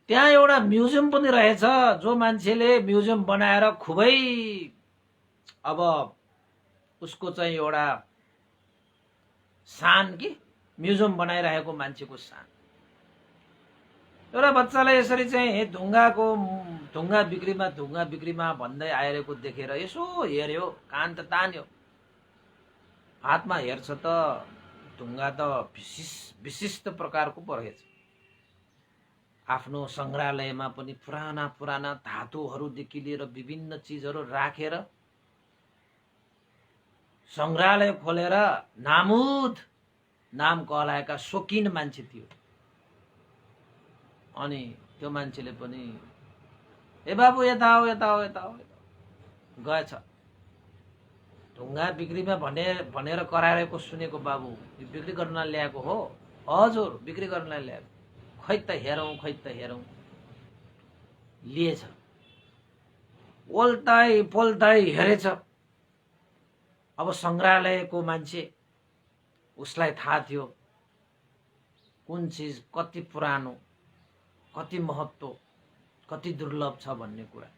त्यहाँ एउटा म्युजियम पनि रहेछ, जो मान्छेले म्युजियम बनाएर खुबै अब उसको चाहिँ एउटा शान कि म्युजियम बनाइरहेको मान्छेको शान। एउटा बच्चालाई यसरी चाहिँ ढुङ्गा बिक्रीमा भन्दै आइरहेको देखेर यसो हेर्यो, कान त तान्यो, हातमा हेर्छ त ढुङ्गा त विशिष्ट प्रकारको पो रहेछ। आफ्नो संग्रहालयमा पनि पुराना धातुहरूदेखि लिएर विभिन्न चिजहरू राखेर संग्रहालय खोलेर नाम कहलाएका शौकिन मान्छे थियो। अनि त्यो मान्छेले पनि बाबु यता हो गएछ। ढुङ्गा बिक्रीमा भनेर कराएको सुनेको बाबु, यो बिक्री गर्न ल्याएको हो? हजुर बिक्री गर्न ल्याएको। खै त हेरौँ लिएछ। पोल्दै हेरेछ। अब संग्रहालयको मान्छे, उसलाई थाहा थियो कुन चिज कति पुरानो, कति महत्त्व, कति दुर्लभ छ भन्ने कुरा।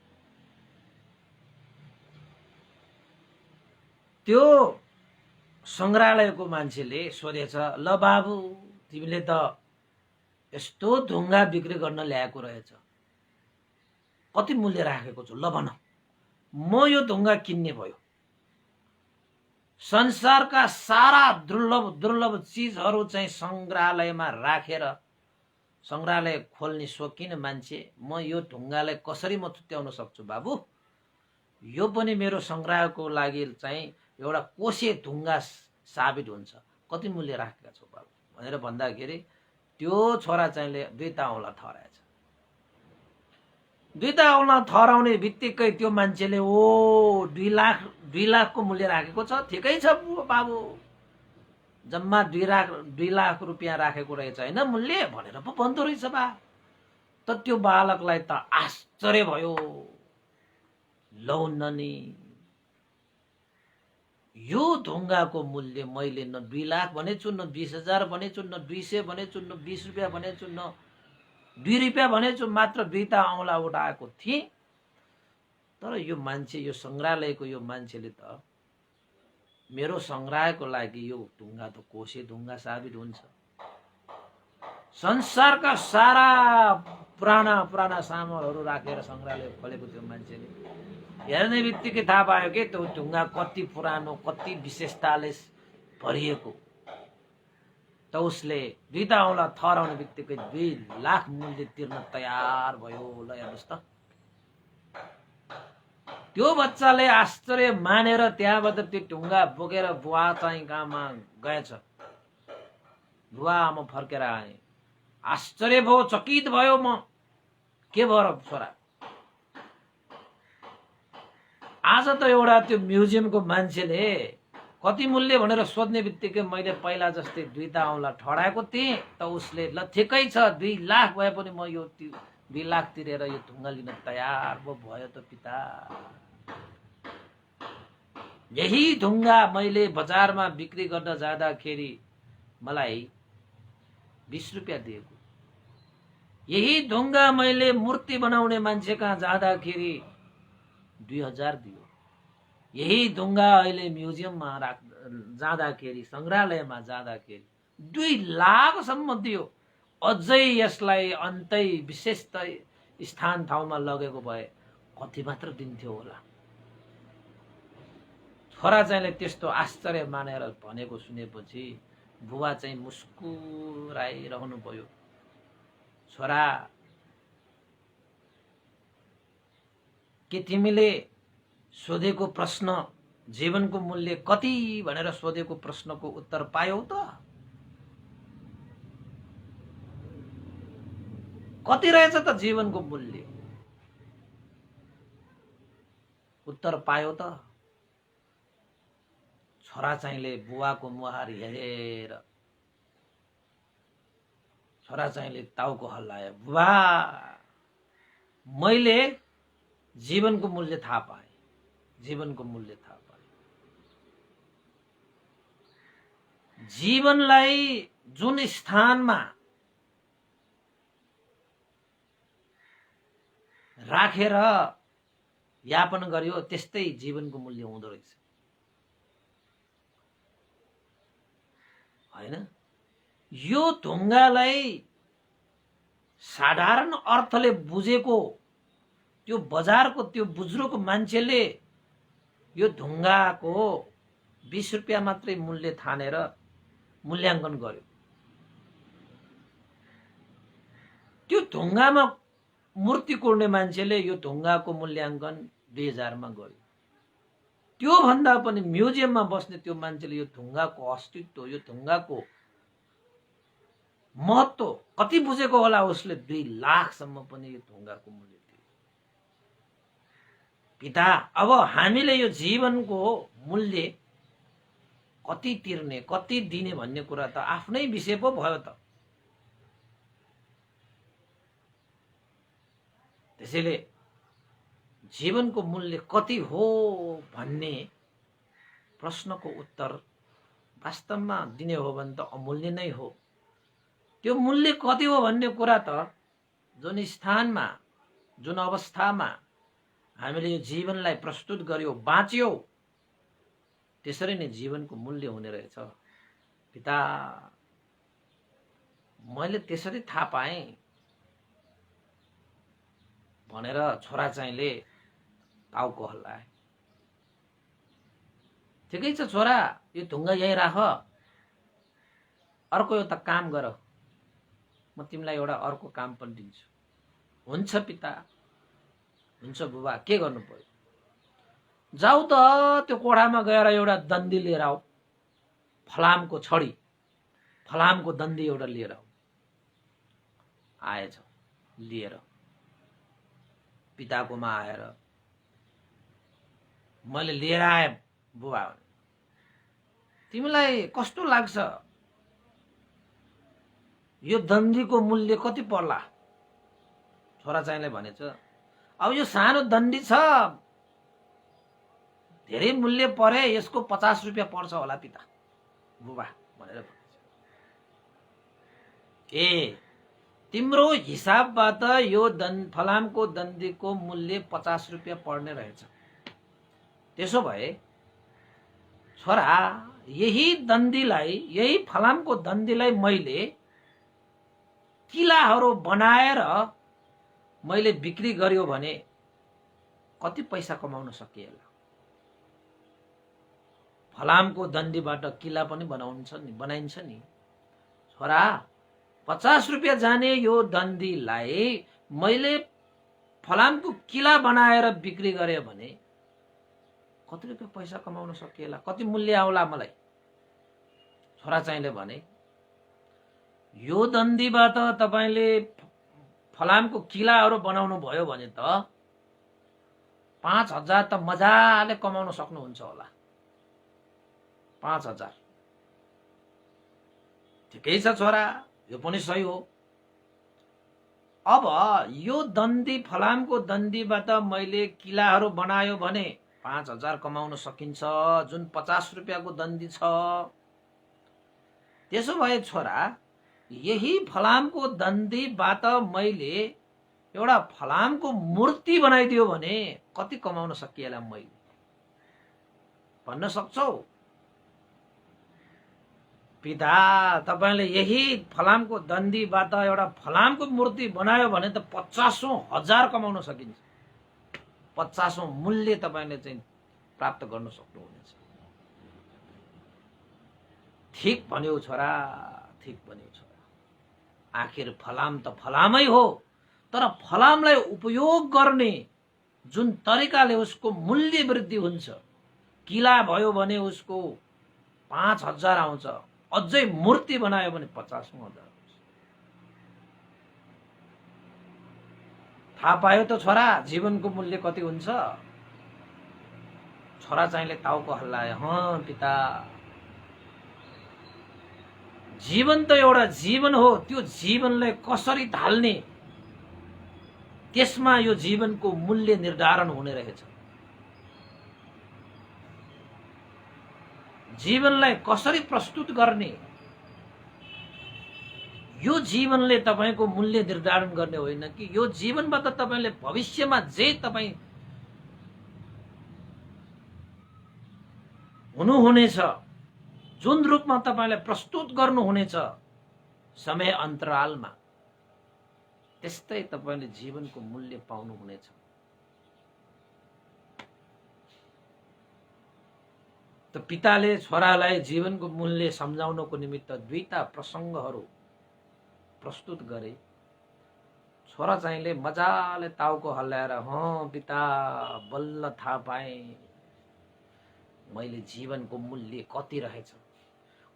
त्यो संग्रहालयको मान्छेले सोधेछ, ल बाबु तिमीले त यस्तो ढुङ्गा बिक्री गर्न ल्याएको रहेछ, कति मूल्य राखेको छु, ल भन, म यो ढुङ्गा किन्ने भयो। संसारका सारा दुर्लभ चिजहरू चाहिँ संग्रहालयमा राखेर संग्रहालय खोल्ने शौकिन मान्छे, म यो ढुङ्गालाई कसरी म छुट्याउन सक्छु बाबु? यो पनि मेरो सङ्ग्रहको लागि चाहिँ एउटा कोसे ढुङ्गा साबित हुन्छ। कति मूल्य राखेका छौ बाबु भनेर भन्दाखेरि त्यो छोरा चाहिँले 2 औँला थराएछ। 2 औँला थराउने बित्तिकै त्यो मान्छेले ओ 2 लाखको मूल्य राखेको छ, ठिकै छ बाबु, जम्मा 2 लाख रुपियाँ राखेको रहेछ होइन मूल्य भनेर पो भन्दो रहेछ बा। त त्यो बालकलाई त आश्चर्य भयो। लौ ननी, यो ढुङ्गाको मूल्य मैले न 2 लाख भनेछु, न 20,000 भनेछु, न 200 भनेछु, न 20 रुपियाँ भनेछु, न 2 रुपियाँ भनेछु, मात्र 2 औँला उठाएको थिएँ। तर यो मान्छे, यो सङ्ग्रहालयको यो मान्छेले त मेरो सङ्ग्रहको लागि यो ढुङ्गा त कोसे ढुङ्गा साबित हुन्छ। संसारका सारा पुराना सामानहरू राखेर सङ्ग्रहालय खोलेको त्यो मान्छेले हेर्ने बित्तिकै थाहा पायो कि त्यो ढुङ्गा कति पुरानो, कति विशेषताले भरिएको। त उसले 2 औँला थराउने बित्तिकै 2 लाख मूल्य तिर्न तयार भयो। ल हेर्नुहोस् त, त्यो बच्चाले आश्चर्य मानेर त्यहाँबाट त्यो ढुङ्गा बोकेर बुवा चाहिँ कहाँमा गएछ। बुवा आमा फर्केर आए, आश्चर्य भयो, चकित भयो। म के भयो छोरा, आज त एउटा त्यो म्युजियमको मान्छेले कति मूल्य भनेर सोध्ने बित्तिकै मैले पहिला जस्तै 2 औँला ठडाएको थिएँ। त उसले ल ठिकै छ 2 लाख भए पनि म यो 2 लाख तिरेर यो ढुङ्गा लिन तयार भयो त पिता। यही ढुङ्गा मैले बजारमा बिक्री गर्न जाँदाखेरि मलाई 20 रुपियाँ दिएको, यही ढुङ्गा मैले मूर्ति बनाउने मान्छे कहाँ जाँदाखेरि 2000 दियो, यही ढुङ्गा अहिले म्युजियममा जाँदाखेरि, सङ्ग्रहालयमा जाँदाखेरि 2 लाखसम्म दियो। अझै यसलाई अन्तै विशेष स्थान ठाउँमा लगेको भए कति मात्र दिन्थ्यो होला। छोरा चाहिँले त्यस्तो आश्चर्य मानेर भनेको सुनेपछि बुबा चाहिँ मुस्कुराइरहनु भयो। छोरा, के तिमीले सोधेको प्रश्न, जीवनको मूल्य कति भनेर सोधेको प्रश्नको उत्तर पायौ त? कति रहेछ त जीवनको मूल्य? उत्तर पायो त? छोरा चाहिँले बुवाको मुहार हेरेर छोरा चाहिँले टाउको हल्लायो। बुबा, मैले जीवनको मूल्य थाहा पाएँ, जीवनको मूल्य थाहा पाएँ। जीवनलाई जुन स्थानमा राखेर यापन गर्यो त्यस्तै जीवनको मूल्य हुँदो रहेछ, हैन? यो ढुङ्गालाई साधारण अर्थले बुझेको त्यो बजारको त्यो बुजुर्ग मान्छेले यो ढुङ्गाको 20 रुपियाँ मात्रै मूल्य ठानेर मूल्याङ्कन गर्यो। त्यो ढुङ्गामा मूर्ति कोर्ने मान्छेले यो ढुङ्गाको मूल्याङ्कन 2000 मा गर्यो। त्यो भन्दा पनि म्युजियममा बस्ने त्यो मान्छेले यो ढुङ्गाको अस्तित्व, यो ढुङ्गाको महत्त्व कति बुझेको होला उसले 2 लाखसम्म पनि यो ढुङ्गाको मूल्य दियो। पिता, अब हामीले यो जीवनको मूल्य कति तिर्ने, कति दिने भन्ने कुरा त आफ्नै विषय पो भयो त। त्यसैले जीवनको मूल्य कति हो भन्ने प्रश्नको उत्तर वास्तवमा दिने हो भने त अमूल्य नै हो। त्यो मूल्य कति हो भन्ने कुरा त जुन स्थानमा, जुन अवस्थामा हामीले यो जीवनलाई प्रस्तुत गर्यो, बाँच्यो, त्यसरी नै जीवनको मूल्य हुने रहेछ। पिता, मैले त्यसरी थाहा पाएँ भनेर छोरा चाहिँले टाउको हल्लाए। ठिकै छ छोरा, यो ढुङ्गा यही राख, अर्को एउटा काम गर, म तिमीलाई एउटा अर्को काम पनि दिन्छु। हुन्छ पिता, हुन्छ बुबा, के गर्नु पर्यो? जाऊ त त्यो कोठामा गएर एउटा दन्दी लिएर आऊ, फलामको छडी, फलामको दन्दी एउटा लिएर आऊ। आएछ, लिएर पिताकोमा आएर मैले लिएर आए बुबा, तिमीलाई कस्तो लाग्छ, यो दन्दीको मूल्य कति पर्ला? छोराचाइले भनेछ, अब यो सानो दण्डी छ, धेरै मूल्य परे, यसको 50 रुपियाँ पर्छ होला पिता बुबा भनेर भनेछ। ए तिम्रो हिसाबबाट यो फलामको दन्दीको मूल्य 50 रुपियाँ पर्ने रहेछ। त्यसो भए छोरा, यही दन्दीलाई, यही फलामको दन्दीलाई मैले किलाहरू बनाएर मैले बिक्री गर्यो भने कति पैसा कमाउन सकिएला? फलामको दन्दीबाट किला पनि बनाइन्छ नि छोरा। 50 रुपियाँ जाने यो दन्दीलाई मैले फलामको किला बनाएर बिक्री गरे भने कति रुपियाँ पैसा कमाउन सकिएला? कति मूल्य आउला मलाई? छोराचाइले भने, यो दन्दीबाट तपाईले फलामको किलाहरू बनाउनु भयो भने त 5000 त मजाले कमाउन सक्नुहुन्छ होला। 5000 ठिकै छ छोरा, यो पनि सही हो। अब यो दन्दी, फलामको दन्दीबाट मैले किलाहरू बनायो भने 5000 कमाउन सकिन्छ, जुन 50 रुपियाँको दन्दी छ। त्यसो भए छोरा, यही फलामको दन्दीबाट मैले एउटा फलामको मूर्ति बनाइदियो भने कति कमाउन सकिएला मैले भन्न सक्छौ? पिता, तपाईले यही फलामको दन्दीबाट एउटा फलामको मूर्ति बनायो भने त 50,000 कमाउन सकिन्छ। 50,000 मूल्य तपाईले चाहिँ प्राप्त गर्न सक्नुहुनेछ। ठीक भन्यो छोरा, ठीक भन्यो छोरा। आखिर फलाम त फलामै हो, तर फलामलाई उपयोग गर्ने जुन तरिकाले उसको मूल्य वृद्धि हुन्छ। किला भयो भने उसको 5000 आउँछ, अझै मूर्ति बनायो भने 50,000 आउँछ। थाहा पायो त छोरा, जीवनको मूल्य कति हुन्छ? छोरा चाहिँले टाउको हल्लायो, हँ पिता, जीवन त एउटा जीवन हो, त्यो जीवनलाई कसरी ढाल्ने, त्यसमा यो जीवनको मूल्य निर्धारण हुने रहेछ। जीवनलाई कसरी प्रस्तुत गर्ने, यो जीवनले तपाईको मूल्य निर्धारण गर्ने होइन कि यो जीवनबाट तपाईले भविष्यमा जे तपाई हुनुहुनेछ, जुन रूपमा तपाईलाई प्रस्तुत गर्नुहुनेछ समय अन्तरालमा, त्यस्तै तपाईले जीवनको मूल्य पाउनुहुनेछ। त पिताले छोरालाई जीवनको मूल्य सम्झाउनको निमित्त दुईटा प्रसङ्गहरू प्रस्तुत गरे। छोरा चाहिँले मजाले टाउको हल्लाएर, हँ पिता, बल्ल थाहा पाएँ मैले जीवनको मूल्य कति रहेछ,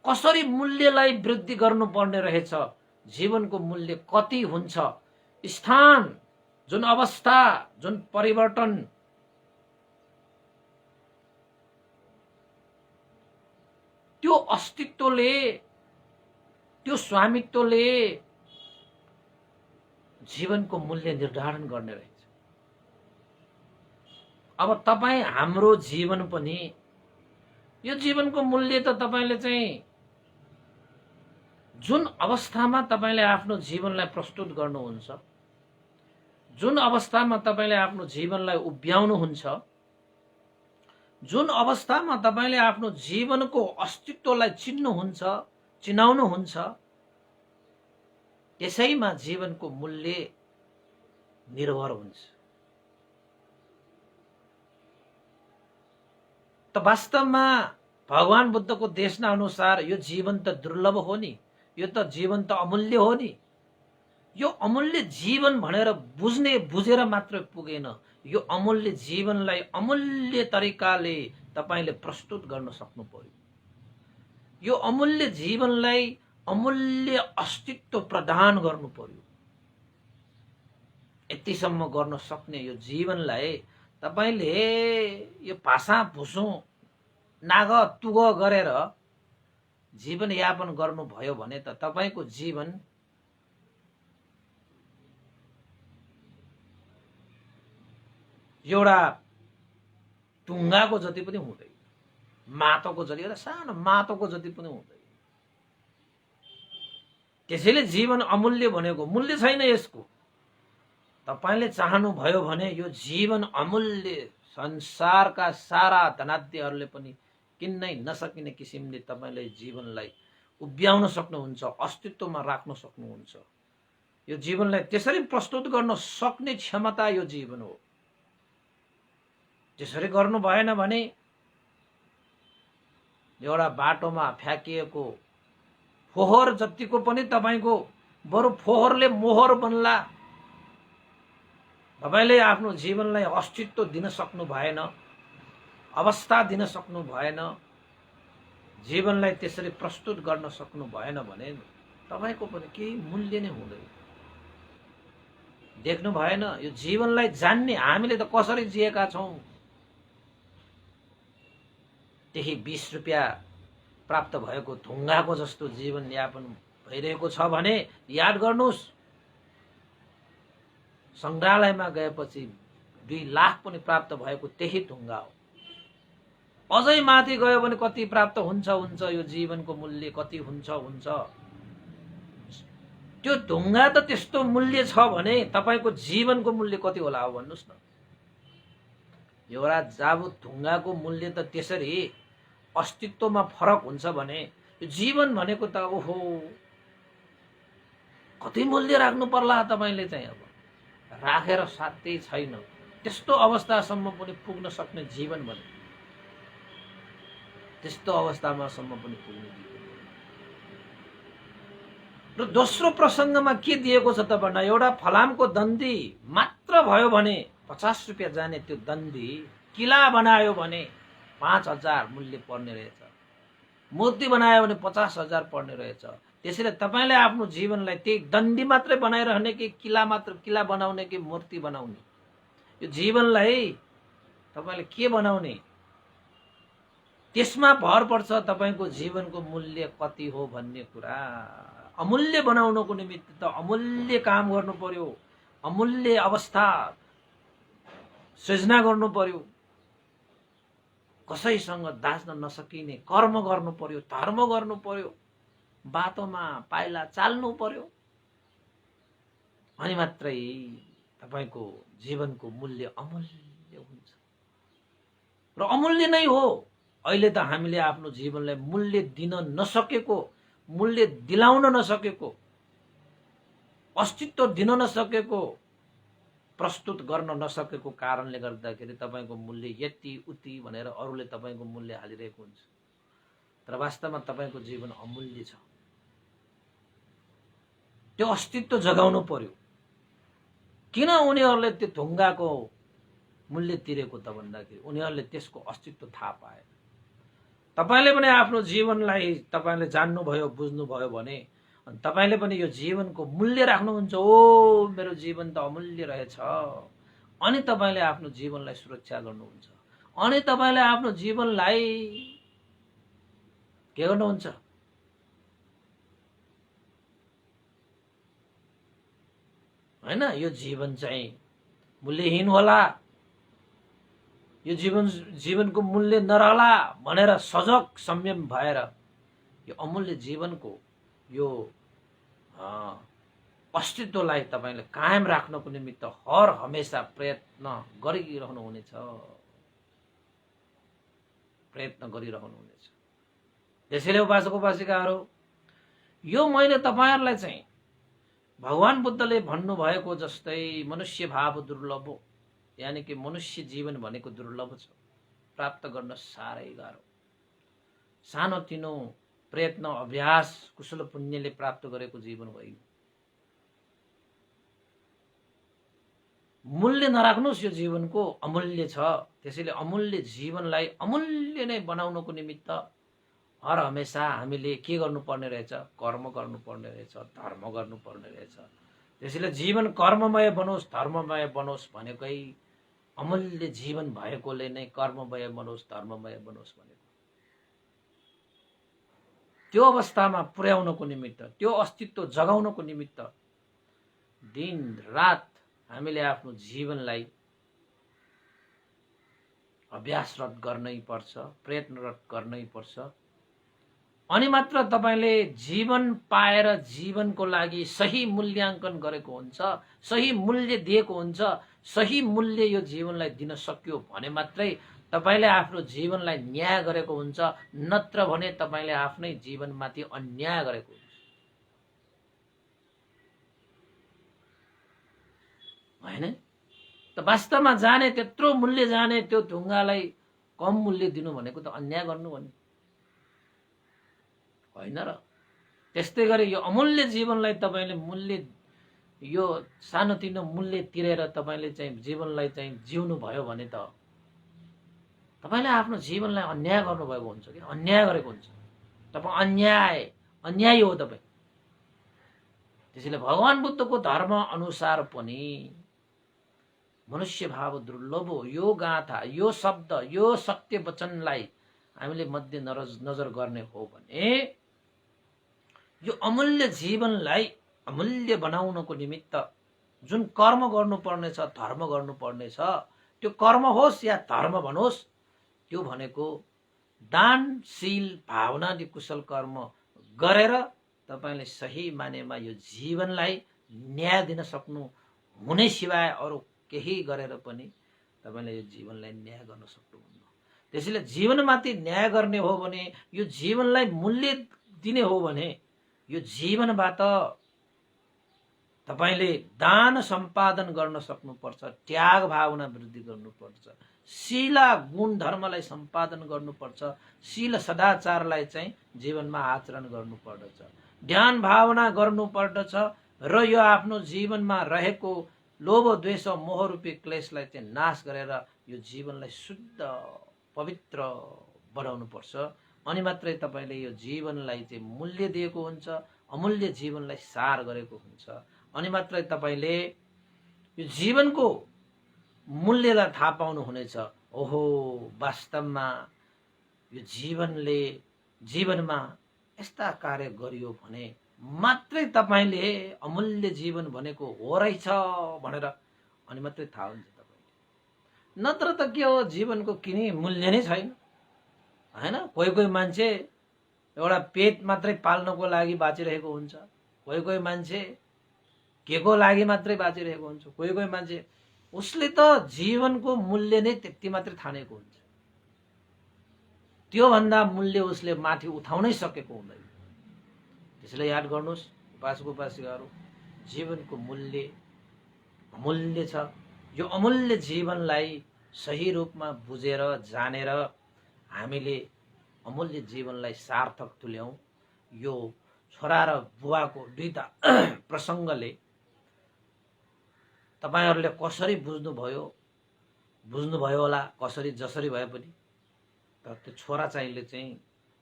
कसरी मूल्यलाई वृद्धि गर्नुपर्ने रहेछ, जीवनको मूल्य कति हुन्छ, स्थान, जुन अवस्था, जुन परिवर्तन, त्यो अस्तित्वले, त्यो स्वामित्वले जीवनको मूल्य निर्धारण गर्ने रहेछ। अब तपाई, हाम्रो जीवन पनि, यो जीवनको मूल्य त तपाईले चाहिँ जुन अवस्थामा तपाईले आफ्नो जीवनलाई प्रस्तुत गर्नुहुन्छ, जुन अवस्थामा तपाईले आफ्नो जीवनलाई उभ्याउनुहुन्छ, जुन अवस्थामा तपाईले आफ्नो जीवनको अस्तित्वलाई चिन्नुहुन्छ, चिनाउनुहुन्छ, त्यसैमा जीवनको मूल्य निर्भर हुन्छ। त वास्तवमा भगवान बुद्धको देशना अनुसार यो जीवन त दुर्लभ हो नि, यो त जीवन त अमूल्य हो नि। यो अमूल्य जीवन भनेर बुझेर मात्र पुगेन। यो अमूल्य जीवनलाई अमूल्य तरिकाले तपाईले प्रस्तुत गर्न सक्नु पर्यो। यो अमूल्य जीवनलाई अमूल्य अस्तित्व प्रदान गर्नु पर्यो। यतिसम्म गर्न सक्ने यो जीवनलाई तपाईले यो भाषा भुसु नाग तुग गरेर जीवन यापन गर्नुभयो भने त तपाईको जीवन एउटा टुङ्गाको जति पनि हुँदैन, माटोको जति, एउटा सानो माटोको जति पनि हुँदैन। त्यसैले जीवन अमूल्य भनेको मूल्य छैन यसको। तपाईले चाहनु भयो भने यो जीवन अमूल्य संसारका सारा धनाढ्यहरूले पनि किन्नै नसकिने किसिमले तपाईले जीवनलाई उभ्याउन सक्नुहुन्छ, अस्तित्वमा राख्न सक्नुहुन्छ। यो जीवनलाई त्यसरी प्रस्तुत गर्न सक्ने क्षमता यो जीवन हो। त्यसरी गर्नु भएन भने एउटा बाटोमा फ्याँकिएको फोहोर जतिको पनि तपाईको बरु फोहोरले मोहर बन्ला। तपाईले आफ्नो जीवनलाई अस्तित्व दिन सक्नु भएन, अवस्था दिन सक्नु भएन, जीवनलाई त्यसरी प्रस्तुत गर्न सक्नु भएन भने तपाईको पनि केही मूल्य नै हुँदैन। देख्नु भएन यो जीवनलाई जान्ने हामीले त कसरी जिएका छौं। त्यही 20 रुपैयाँ प्राप्त भएको ढुङ्गाको जस्तो जीवन यापन भइरहेको छ भने याद गर्नुस्, संग्रहालयमा गएपछि 2 लाख पनि प्राप्त भएको त्यही ढुङ्गा हो। अझै माथि गयो भने कति प्राप्त हुन्छ यो जीवनको मूल्य कति हुन्छ। त्यो ढुङ्गा त त्यस्तो मूल्य छ भने तपाईको जीवनको मूल्य कति होला हो भन्नुस् न। एउटा जाबु ढुङ्गाको मूल्य त त्यसरी अस्तित्वमा फरक हुन्छ भने यो जीवन भनेको त ओहो कति मूल्य राख्नु पर्ला तपाईले चाहिँ। अब राखेर साध्यै छैन। त्यस्तो अवस्थासम्म पनि पुग्न सक्ने जीवन भने त्यस्तो अवस्थामा सम्म पनि पुग्ने जीवन। र दोस्रो प्रसङ्गमा के दिएको छ त भन्दा एउटा फलामको दण्डी मात्र भयो भने 50 रुपैयाँ जाने त्यो दण्डी किला बनायो भने 5000 मूल्य पर्ने रहेछ, मूर्ति बनायो भने 50,000 पर्ने रहेछ। त्यसैले तपाईले आफ्नो जीवनलाई त्यही दण्डी मात्रै बनाइरहने कि किला बनाउने कि मूर्ति बनाउने, यो जीवनलाई तपाईले के बनाउने त्यसमा भर पर्छ। तपाईको जीवनको मूल्य कति हो भन्ने कुरा अमूल्य बनाउनको निमित्त त अमूल्य काम गर्नु पर्यो, अमूल्य अवस्था सृजना गर्नु पर्यो, कसैसँग दाच्न नसकिने कर्म गर्नु पर्यो, धर्म गर्नु पर्यो, बाटोमा पाइला चाल्नु पर्यो, अनि मात्रै तपाईको जीवनको मूल्य अमूल्य हुन्छ। र अमूल्य नै हो। अहिले त हामीले आफ्नो जीवनलाई मूल्य दिन नसकेको, मूल्य दिलाउन नसकेको, अस्तित्व दिन नसकेको, प्रस्तुत गर्न नसकेको कारणले गर्दाखेरि तपाईको मूल्य यति उति भनेर अरूले तपाईको मूल्य हालिरहेको हुन्छ। तर वास्तवमा तपाईको जीवन अमूल्य छ। त्यो अस्तित्व जगाउनु पर्यो। किन उनीहरूले त्यो ढुङ्गाको मूल्य तिरेको त भन्दाखेरि उनीहरूले त्यसको अस्तित्व थाहा पाए। तपाईले पनि आफ्नो जीवनलाई तपाईले जान्नुभयो, बुझ्नुभयो भने अनि तपाईले पनि यो जीवनको मूल्य राख्नुहुन्छ। ओ मेरो जीवन त अमूल्य रहेछ। अनि तपाईले आफ्नो जीवनलाई सुरक्षा गर्नुहुन्छ। अनि तपाईले आफ्नो जीवनलाई के गर्नुहुन्छ? हैन, यो जीवन चाहिँ मूल्यहीन होला, यो जीवनको मूल्य नरहला भनेर सजग संयम भएर यो अमूल्य जीवनको यो अस्तित्वलाई तपाईले कायम राख्नको निमित्त हर हमेशा प्रयत्न गरिरहनुहुनेछ। त्यसैले उपासक उपासिकाहरू, यो मैले तपाईहरुलाई चाहिँ भगवान बुद्धले भन्नुभएको जस्तै मनुष्य भाव दुर्लभ हो, यानी कि मनुष्य जीवन भनेको दुर्लभ छ, प्राप्त गर्न साह्रै गाह्रो। सानोतिनो प्रयत्न, अभ्यास, कुशल पुण्यले प्राप्त गरेको जीवन होइन। मूल्य नराख्नुहोस्, यो जीवनको अमूल्य छ। त्यसैले अमूल्य जीवनलाई अमूल्य नै बनाउनको निमित्त हर हमेशा हामीले के गर्नुपर्ने रहेछ? कर्म गर्नुपर्ने रहेछ, धर्म गर्नुपर्ने रहेछ। त्यसैले जीवन कर्ममय बनोस्, धर्ममय बनोस् भनेकै अमूल्य जीवन भएकोले नै कर्ममय बनोस्, धर्ममय बनोस् भनेको। त्यो अवस्थामा पुर्याउनको निमित्त, त्यो अस्तित्व जगाउनको निमित्त दिन रात हामीले आफ्नो जीवनलाई अभ्यासरत गर्नै पर्छ, प्रयत्नरत गर्नै पर्छ। अनि मात्र तपाईले जीवन पाएर जीवनको लागि सही मूल्याङ्कन गरेको हुन्छ, सही मूल्य दिएको हुन्छ, सही मूल्य यो जीवनलाई दिन सक्यो भने मात्रै तपाईले आफ्नो जीवनलाई न्याय गरेको हुन्छ, नत्र भने तपाईले आफ्नै जीवनमाथि अन्याय गरेको हुन्छ। हैन त? वास्तवमा जाने त्यत्रो मूल्य जाने त्यो ढुङ्गालाई कम मूल्य दिनु भनेको त अन्याय गर्नु भने होइन र? त्यस्तै गरी यो अमूल्य जीवनलाई तपाईले मूल्य, यो सानोतिनो मूल्य तिरेर तपाईले चाहिँ जीवनलाई चाहिँ जिउनु भयो भने त तपाईले आफ्नो जीवनलाई अन्याय गर्नुभएको हुन्छ कि अन्याय गरेको हुन्छ। तपाईँ अन्याय हो तपाईँ। त्यसैले भगवान बुद्धको धर्म अनुसार पनि मनुष्य भाव दुर्लभ हो। यो गाथा, यो शब्द, यो सत्य वचनलाई हामीले मध्य नजर गर्ने हो भने यो अमूल्य जीवनलाई अमूल्य बनाउनको निमित्त जुन कर्म गर्नुपर्ने छ, धर्म गर्नुपर्ने छ, त्यो कर्म होस् या धर्म भनोस्, त्यो भनेको दानशील भावनादि कुशल कर्म गरेर तपाईले सही मानेमा यो जीवनलाई न्याय दिन सक्नु हुने सिवाय अरू केही गरेर पनि तपाईले यो जीवनलाई न्याय गर्न सक्नुहुन्न। त्यसैले जीवनमाथि न्याय गर्ने हो भने, यो जीवनलाई मूल्य दिने हो भने यो जीवनबाट तपाईले दान सम्पादन गर्न सक्नुपर्छ, त्याग भावना वृद्धि गर्नुपर्छ, शील गुण धर्मलाई सम्पादन गर्नुपर्छ, शील सदाचारलाई चाहिँ जीवनमा आचरण गर्नुपर्दछ, ध्यान भावना गर्नुपर्दछ र यो आफ्नो जीवनमा रहेको लोभ द्वेष मोह रूपी क्लेशलाई चाहिँ नाश गरेर यो जीवनलाई शुद्ध पवित्र बनाउनु पर्छ। अनि मात्रै तपाईले यो जीवनलाई चाहिँ मूल्य दिएको हुन्छ, अमूल्य जीवनलाई सार गरेको हुन्छ। अनि मात्रै तपाईले यो जीवनको मूल्यलाई थाहा पाउनु हुनेछ। ओहो, वास्तवमा यो जीवनमा यस्ता कार्य गरियो भने मात्रै तपाईले अमूल्य जीवन भनेको हो रहेछ भनेर अनि मात्रै थाहा हुन्छ तपाईले। नत्र त के हो, जीवनको किनी मूल्य नै छैन। हैन? कोही मान्छे एउटा पेट मात्रै पाल्नको लागि बाँचिरहेको हुन्छ, कोही मान्छे के को लागि मात्रै बाँचिरहेको हुन्छ, कोही मान्छे उसले त जीवनको मूल्य नै त्यति मात्रै ठानेको हुन्छ, त्यो भन्दा मूल्य उसले माथि उठाउनै सकेको हुँदैन। त्यसैले याद गर्नुहोस् उपासक उपासिकाहरू, जीवनको मूल्य अमूल्य छ। यो अमूल्य जीवनलाई सही रूपमा बुझेर जानेर हामीले अमूल्य जीवनलाई सार्थक तुल्याउँ। यो छोरा र बुवाको दुईटा प्रसङ्गले तपाईहरुले कसरी बुझ्नुभयो होला, कसरी जसरी भए पनि, तर त्यो छोरा चाहिँले चाहिँ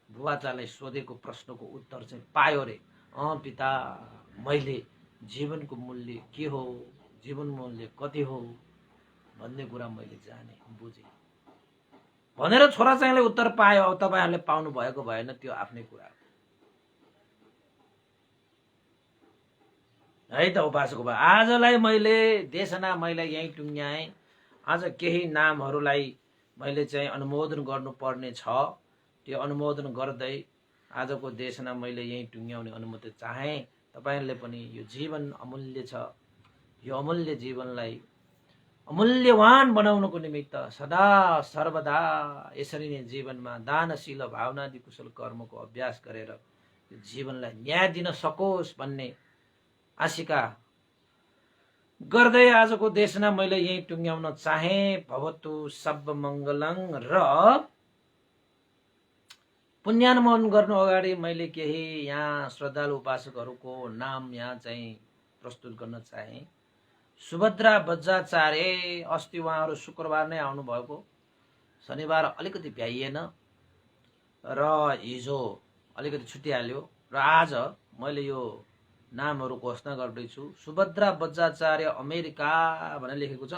बुवा चाहिँलाई सोधेको प्रश्नको उत्तर चाहिँ पायो रे। पिता, मैले जीवनको मूल्य के हो, जीवन मूल्य कति हो भन्ने कुरा मैले जाने, बुझे भनेर छोरा चाहिँले उत्तर पायो। अब तपाईहरुले पाउनु भएको भएन, त्यो आफ्नै कुरा है त उपासक भए। आजलाई मैले देशना यही टुङ्ग्याएँ। आज केही नामहरूलाई मैले चाहिँ अनुमोदन गर्नुपर्ने छ, त्यो अनुमोदन गर्दै आजको देशना मैले यही टुङ्ग्याउने अनुमति चाहे। तपाईहरुले पनि यो जीवन अमूल्य छ, यो अमूल्य जीवनलाई अमूल्यवान बनाउनको निमित्त सदा सर्वदा यसरी नै जीवनमा दानशील भावनादि कुशल कर्मको अभ्यास गरेर यो जीवनलाई न्याय दिन सकोस् भन्ने आशिका गर्दै आजको देशना मैले यही टुङ्ग्याउन चाहे। भवतु सब मङ्गलङ। र पुण्यानुमोदन गर्नु अगाडि मैले केही यहाँ श्रद्धालु उपासकहरूको नाम यहाँ चाहिँ प्रस्तुत गर्न चाहे। सुभद्रा बज्राचार्य अस्ति उहाँहरू शुक्रबार नै आउनुभएको, शनिबार अलिकति भ्याइएन र हिजो अलिकति छुटिहाल्यो र आज मैले यो नामहरू घोषणा गर्दैछु। सुभद्रा बज्राचार्य अमेरिका भनेर लेखेको छ।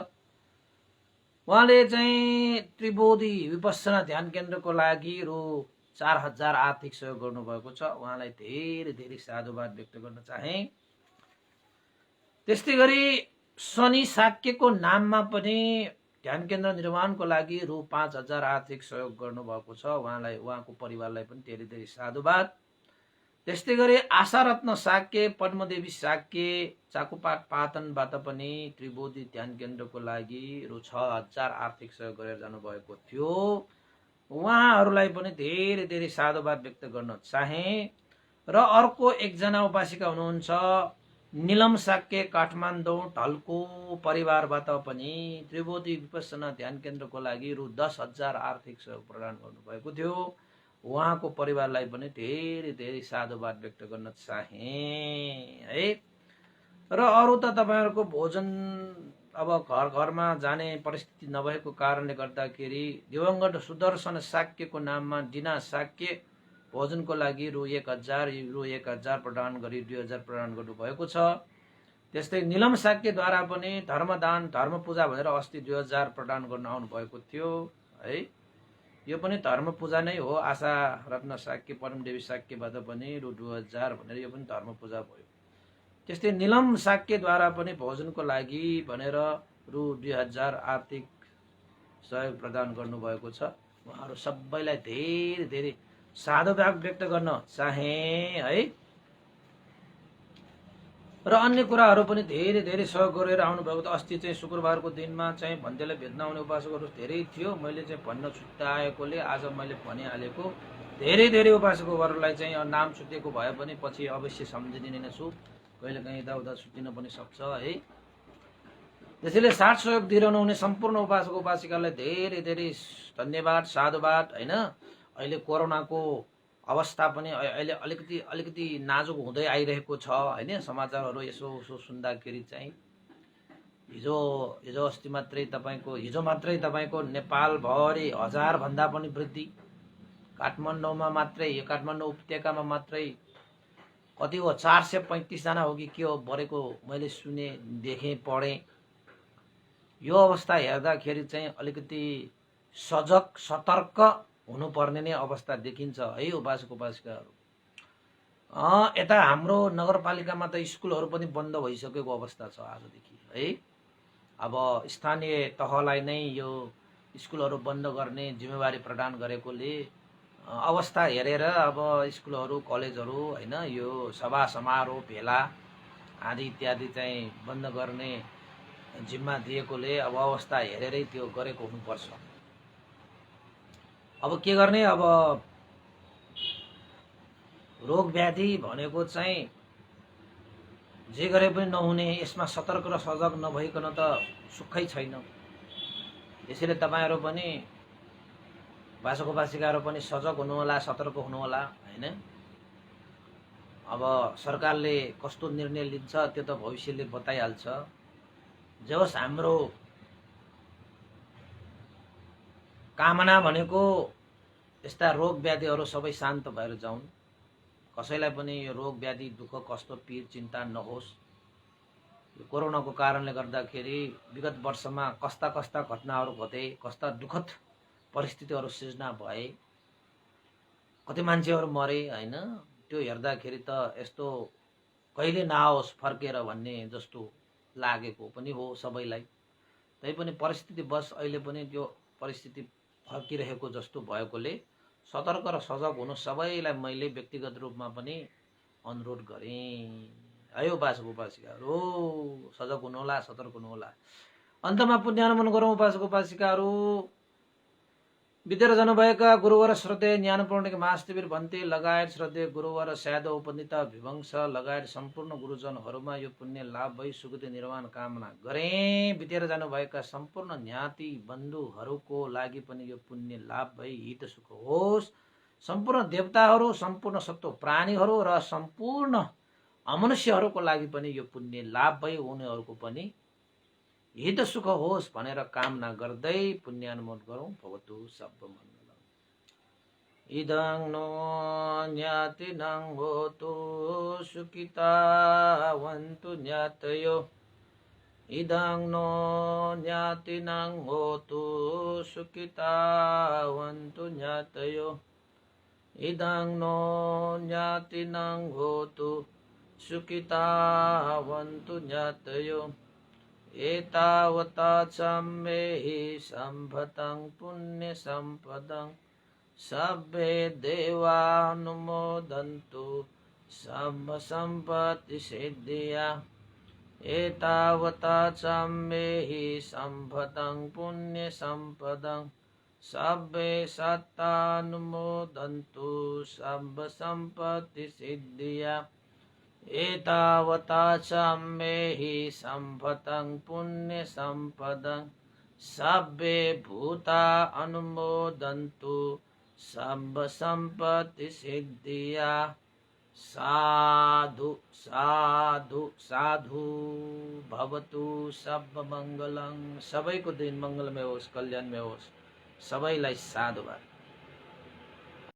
उहाँले चाहिँ त्रिबोधी विपස්සना ध्यान केन्द्रको लागि रु 4,000 आर्थिक सहयोग गर्नुभएको छ। उहाँलाई धेरै धेरै साधुवाद व्यक्त गर्न चाहे। त्यस्तै गरी शनि शाक्यको नाममा पनि ध्यान केन्द्र निर्माणको लागि रु 5,000 आर्थिक सहयोग गर्नुभएको छ। उहाँलाई, उहाँको परिवारलाई पनि धेरै धेरै साधुवाद। त्यस्तै गरी आशारत्न शाक्य, पद्मदेवी शाक्य चाकुपाट पाटनबाट पनि त्रिबोधी ध्यान केन्द्रको लागि रु 6,000 आर्थिक सहयोग गरेर जानुभएको थियो। उहाँहरूलाई पनि धेरै धेरै साधुवाद व्यक्त गर्न चाहे। र अर्को एकजना उपासिका हुनुहुन्छ निलम शाक्य, काठमाडौँ ढल्को परिवारबाट पनि त्रिबोधी विपස්සना ध्यान केन्द्रको लागि रु 10,000 आर्थिक सहयोग प्रदान गर्नुभएको थियो। उहाँको परिवारलाई पनि धेरै धेरै साधुवाद व्यक्त गर्न चाहे है। र अरू त तपाईहरुको भोजन अब घर घरमा जाने परिस्थिति नभएको कारणले गर्दाखेरि दिवंगत सुदर्शन शाक्यको नाममा डिना शाक्य भोजनको लागि रु 1,000 प्रदान गरी 2,000 प्रदान गर्नुभएको छ। त्यस्तै निलम शाक्यद्वारा पनि धर्मदान धर्म पूजा भनेर अस्ति 2,000 प्रदान गर्न आउनु भएको थियो है। यो पनि धर्म पूजा नै हो। आशा रत्न शाक्य, परमदेवी शाक्यबाट पनि रु 2,000 भनेर यो पनि धर्म पूजा भयो। त्यस्तै निलम शाक्यद्वारा पनि भोजनको लागि भनेर रु 2,000 आर्थिक सहयोग प्रदान गर्नुभएको छ। उहाँहरू सबैलाई धेरै धेरै साधुवाद व्यक्त गर्न चाहे है। र अन्य कुराहरू पनि धेरै धेरै सहयोग गरेर आउनुभएको थियो। अस्ति चाहिँ शुक्रबारको दिनमा चाहिँ भन्तेलाई भेट्न आउने उपासकहरू धेरै थियो। मैले चाहिँ भन्न छुट्याएकोले आज मैले भनिहालेको। धेरै धेरै उपासकहरूलाई चाहिँ नाम छुटेको भए पनि पछि अवश्य सम्झिदिने नै छु। कहिले काहीँ यताउता छुट्टिन पनि सक्छ है। त्यसैले साथ सहयोग दिइरहनु हुने सम्पूर्ण उपासक उपासिकालाई धेरै धेरै धन्यवाद, साधुवाद हैन। अहिले कोरोनाको अवस्था पनि अहिले अलिकति नाजुक हुँदै आइरहेको छ हैन। समाचारहरू यसो सुन्दाखेरि चाहिँ हिजो अस्ति मात्रै तपाईको नेपाल भरि 1000 भन्दा पनि वृद्धि। काठमाडौँमा मात्रै, यो काठमाडौँ उपत्यकामा मात्रै कति हो 435 जना हो कि के हो बढेको मैले सुने, देखेँ, पढेँ। यो अवस्था हेर्दाखेरि चाहिँ अलिकति सजग सतर्क हुनुपर्ने नै अवस्था देखिन्छ है उपासक उपासिकाहरू। यता हाम्रो नगरपालिकामा त स्कुलहरू पनि बन्द भइसकेको अवस्था छ आजदेखि है। अब स्थानीय तहलाई नै यो स्कुलहरू बन्द गर्ने जिम्मेवारी प्रदान गरेकोले अवस्था हेरेर अब स्कुलहरू, कलेजहरू हैन, यो सभा समारोह भेला आदि इत्यादि चाहिँ बन्द गर्ने जिम्मा दिएकोले अब अवस्था हेरेरै त्यो गरेको हुनुपर्छ। अब के गर्ने? अब रोग व्याधि भनेको चाहिँ जे गरे पनि नहुने, यसमा सतर्क र सजग नभइकन त सुखै छैन। यसैले तपाईहरु पनि उपासक उपासिकाहरु पनि सजग हुनुहोला, सतर्क हुनुहोला हैन। अब सरकारले कस्तो निर्णय लिन्छ त्यो त भविष्यले बताइहाल्छ। जे होस् हाम्रो कामना भनेको यस्ता रोग व्याधिहरू सबै शान्त भएर जाउन्। कसैलाई पनि यो रोग व्याधि, दुःख, कष्ट, पीड, चिन्ता नहोस्। यो कोरोनाको कारणले गर्दाखेरि विगत वर्षमा कस्ता कस्ता घटनाहरू घटे, कस्ता दुःखद परिस्थितिहरू सिर्जना भए, कति मान्छेहरू मरे हैन। त्यो हेर्दाखेरि त यस्तो कहिले नआओस् फर्केर भन्ने जस्तो लागेको पनि हो सबैलाई। तैपनि परिस्थिति बस अहिले पनि त्यो परिस्थिति फर्किरहेको जस्तो भएकोले सतर्क र सजग हुनु सबैलाई मैले व्यक्तिगत रूपमा पनि अनुरोध गरेँ। आयो उपासक उपासिकाहरू सजग हुनुहोला, सतर्क हुनुहोला। अन्तमा पुण्यानुमोदन गरौँ उपासक उपासिकाहरू। विद्यार जानुभएका गुरुवर श्रद्धेय ज्ञानपूर्णिक महाशिविर भन्ते लगायत श्रद्धेय गुरुवर स्यादो उपनित विवंश लगायत सम्पूर्ण गुरुजनहरूमा यो पुण्य लाभ भई सुगति निर्माण कामना गरेँ। विद्यार जानुभएका सम्पूर्ण ज्ञाति बन्धुहरूको लागि पनि यो पुण्य लाभ भई हित सुख होस्। सम्पूर्ण देवताहरू, सम्पूर्ण सत्व प्राणीहरू र सम्पूर्ण अमनुष्यहरूको लागि पनि यो पुण्य लाभ भई उनीहरूको पनि हित सुख होस् भनेर कामना गर्दै पुण्यानुमोदन गरौँ। भवतु सर्वमङ्गलम्। इदं नो ज्ञातिनं होतु सुखितावन्तु ज्ञातयो। इदं नो ज्ञातिनं होतु सुखितावन्तु ज्ञातयो। इदं नो ज्ञातिनं होतु सुखितावन्तु ज्ञातयो। एतावता चम्मेहि सम्भतं पुण्यसम्पदं सब्बे देवानुमोदन्तु सर्वसम्पत्तिसिद्धिया। एतावता चम्मेहि सम्भतं पुण्यसम्पदं सब्बे सत्तानुमोदन्तु सर्वसम्पत्तिसिद्धिया। एतावता चम्मेहि सम्भतं पुण्यसम्पदं सब्बे भूता अनुमोदन्तु सर्वसम्पत्तिसिद्धिया। साधु साधु साधु। भवतु सर्वमङ्गलं। सबैको दिन मङ्गलमय होस्, कल्याणमय होस्। सबैलाई साधुवाद।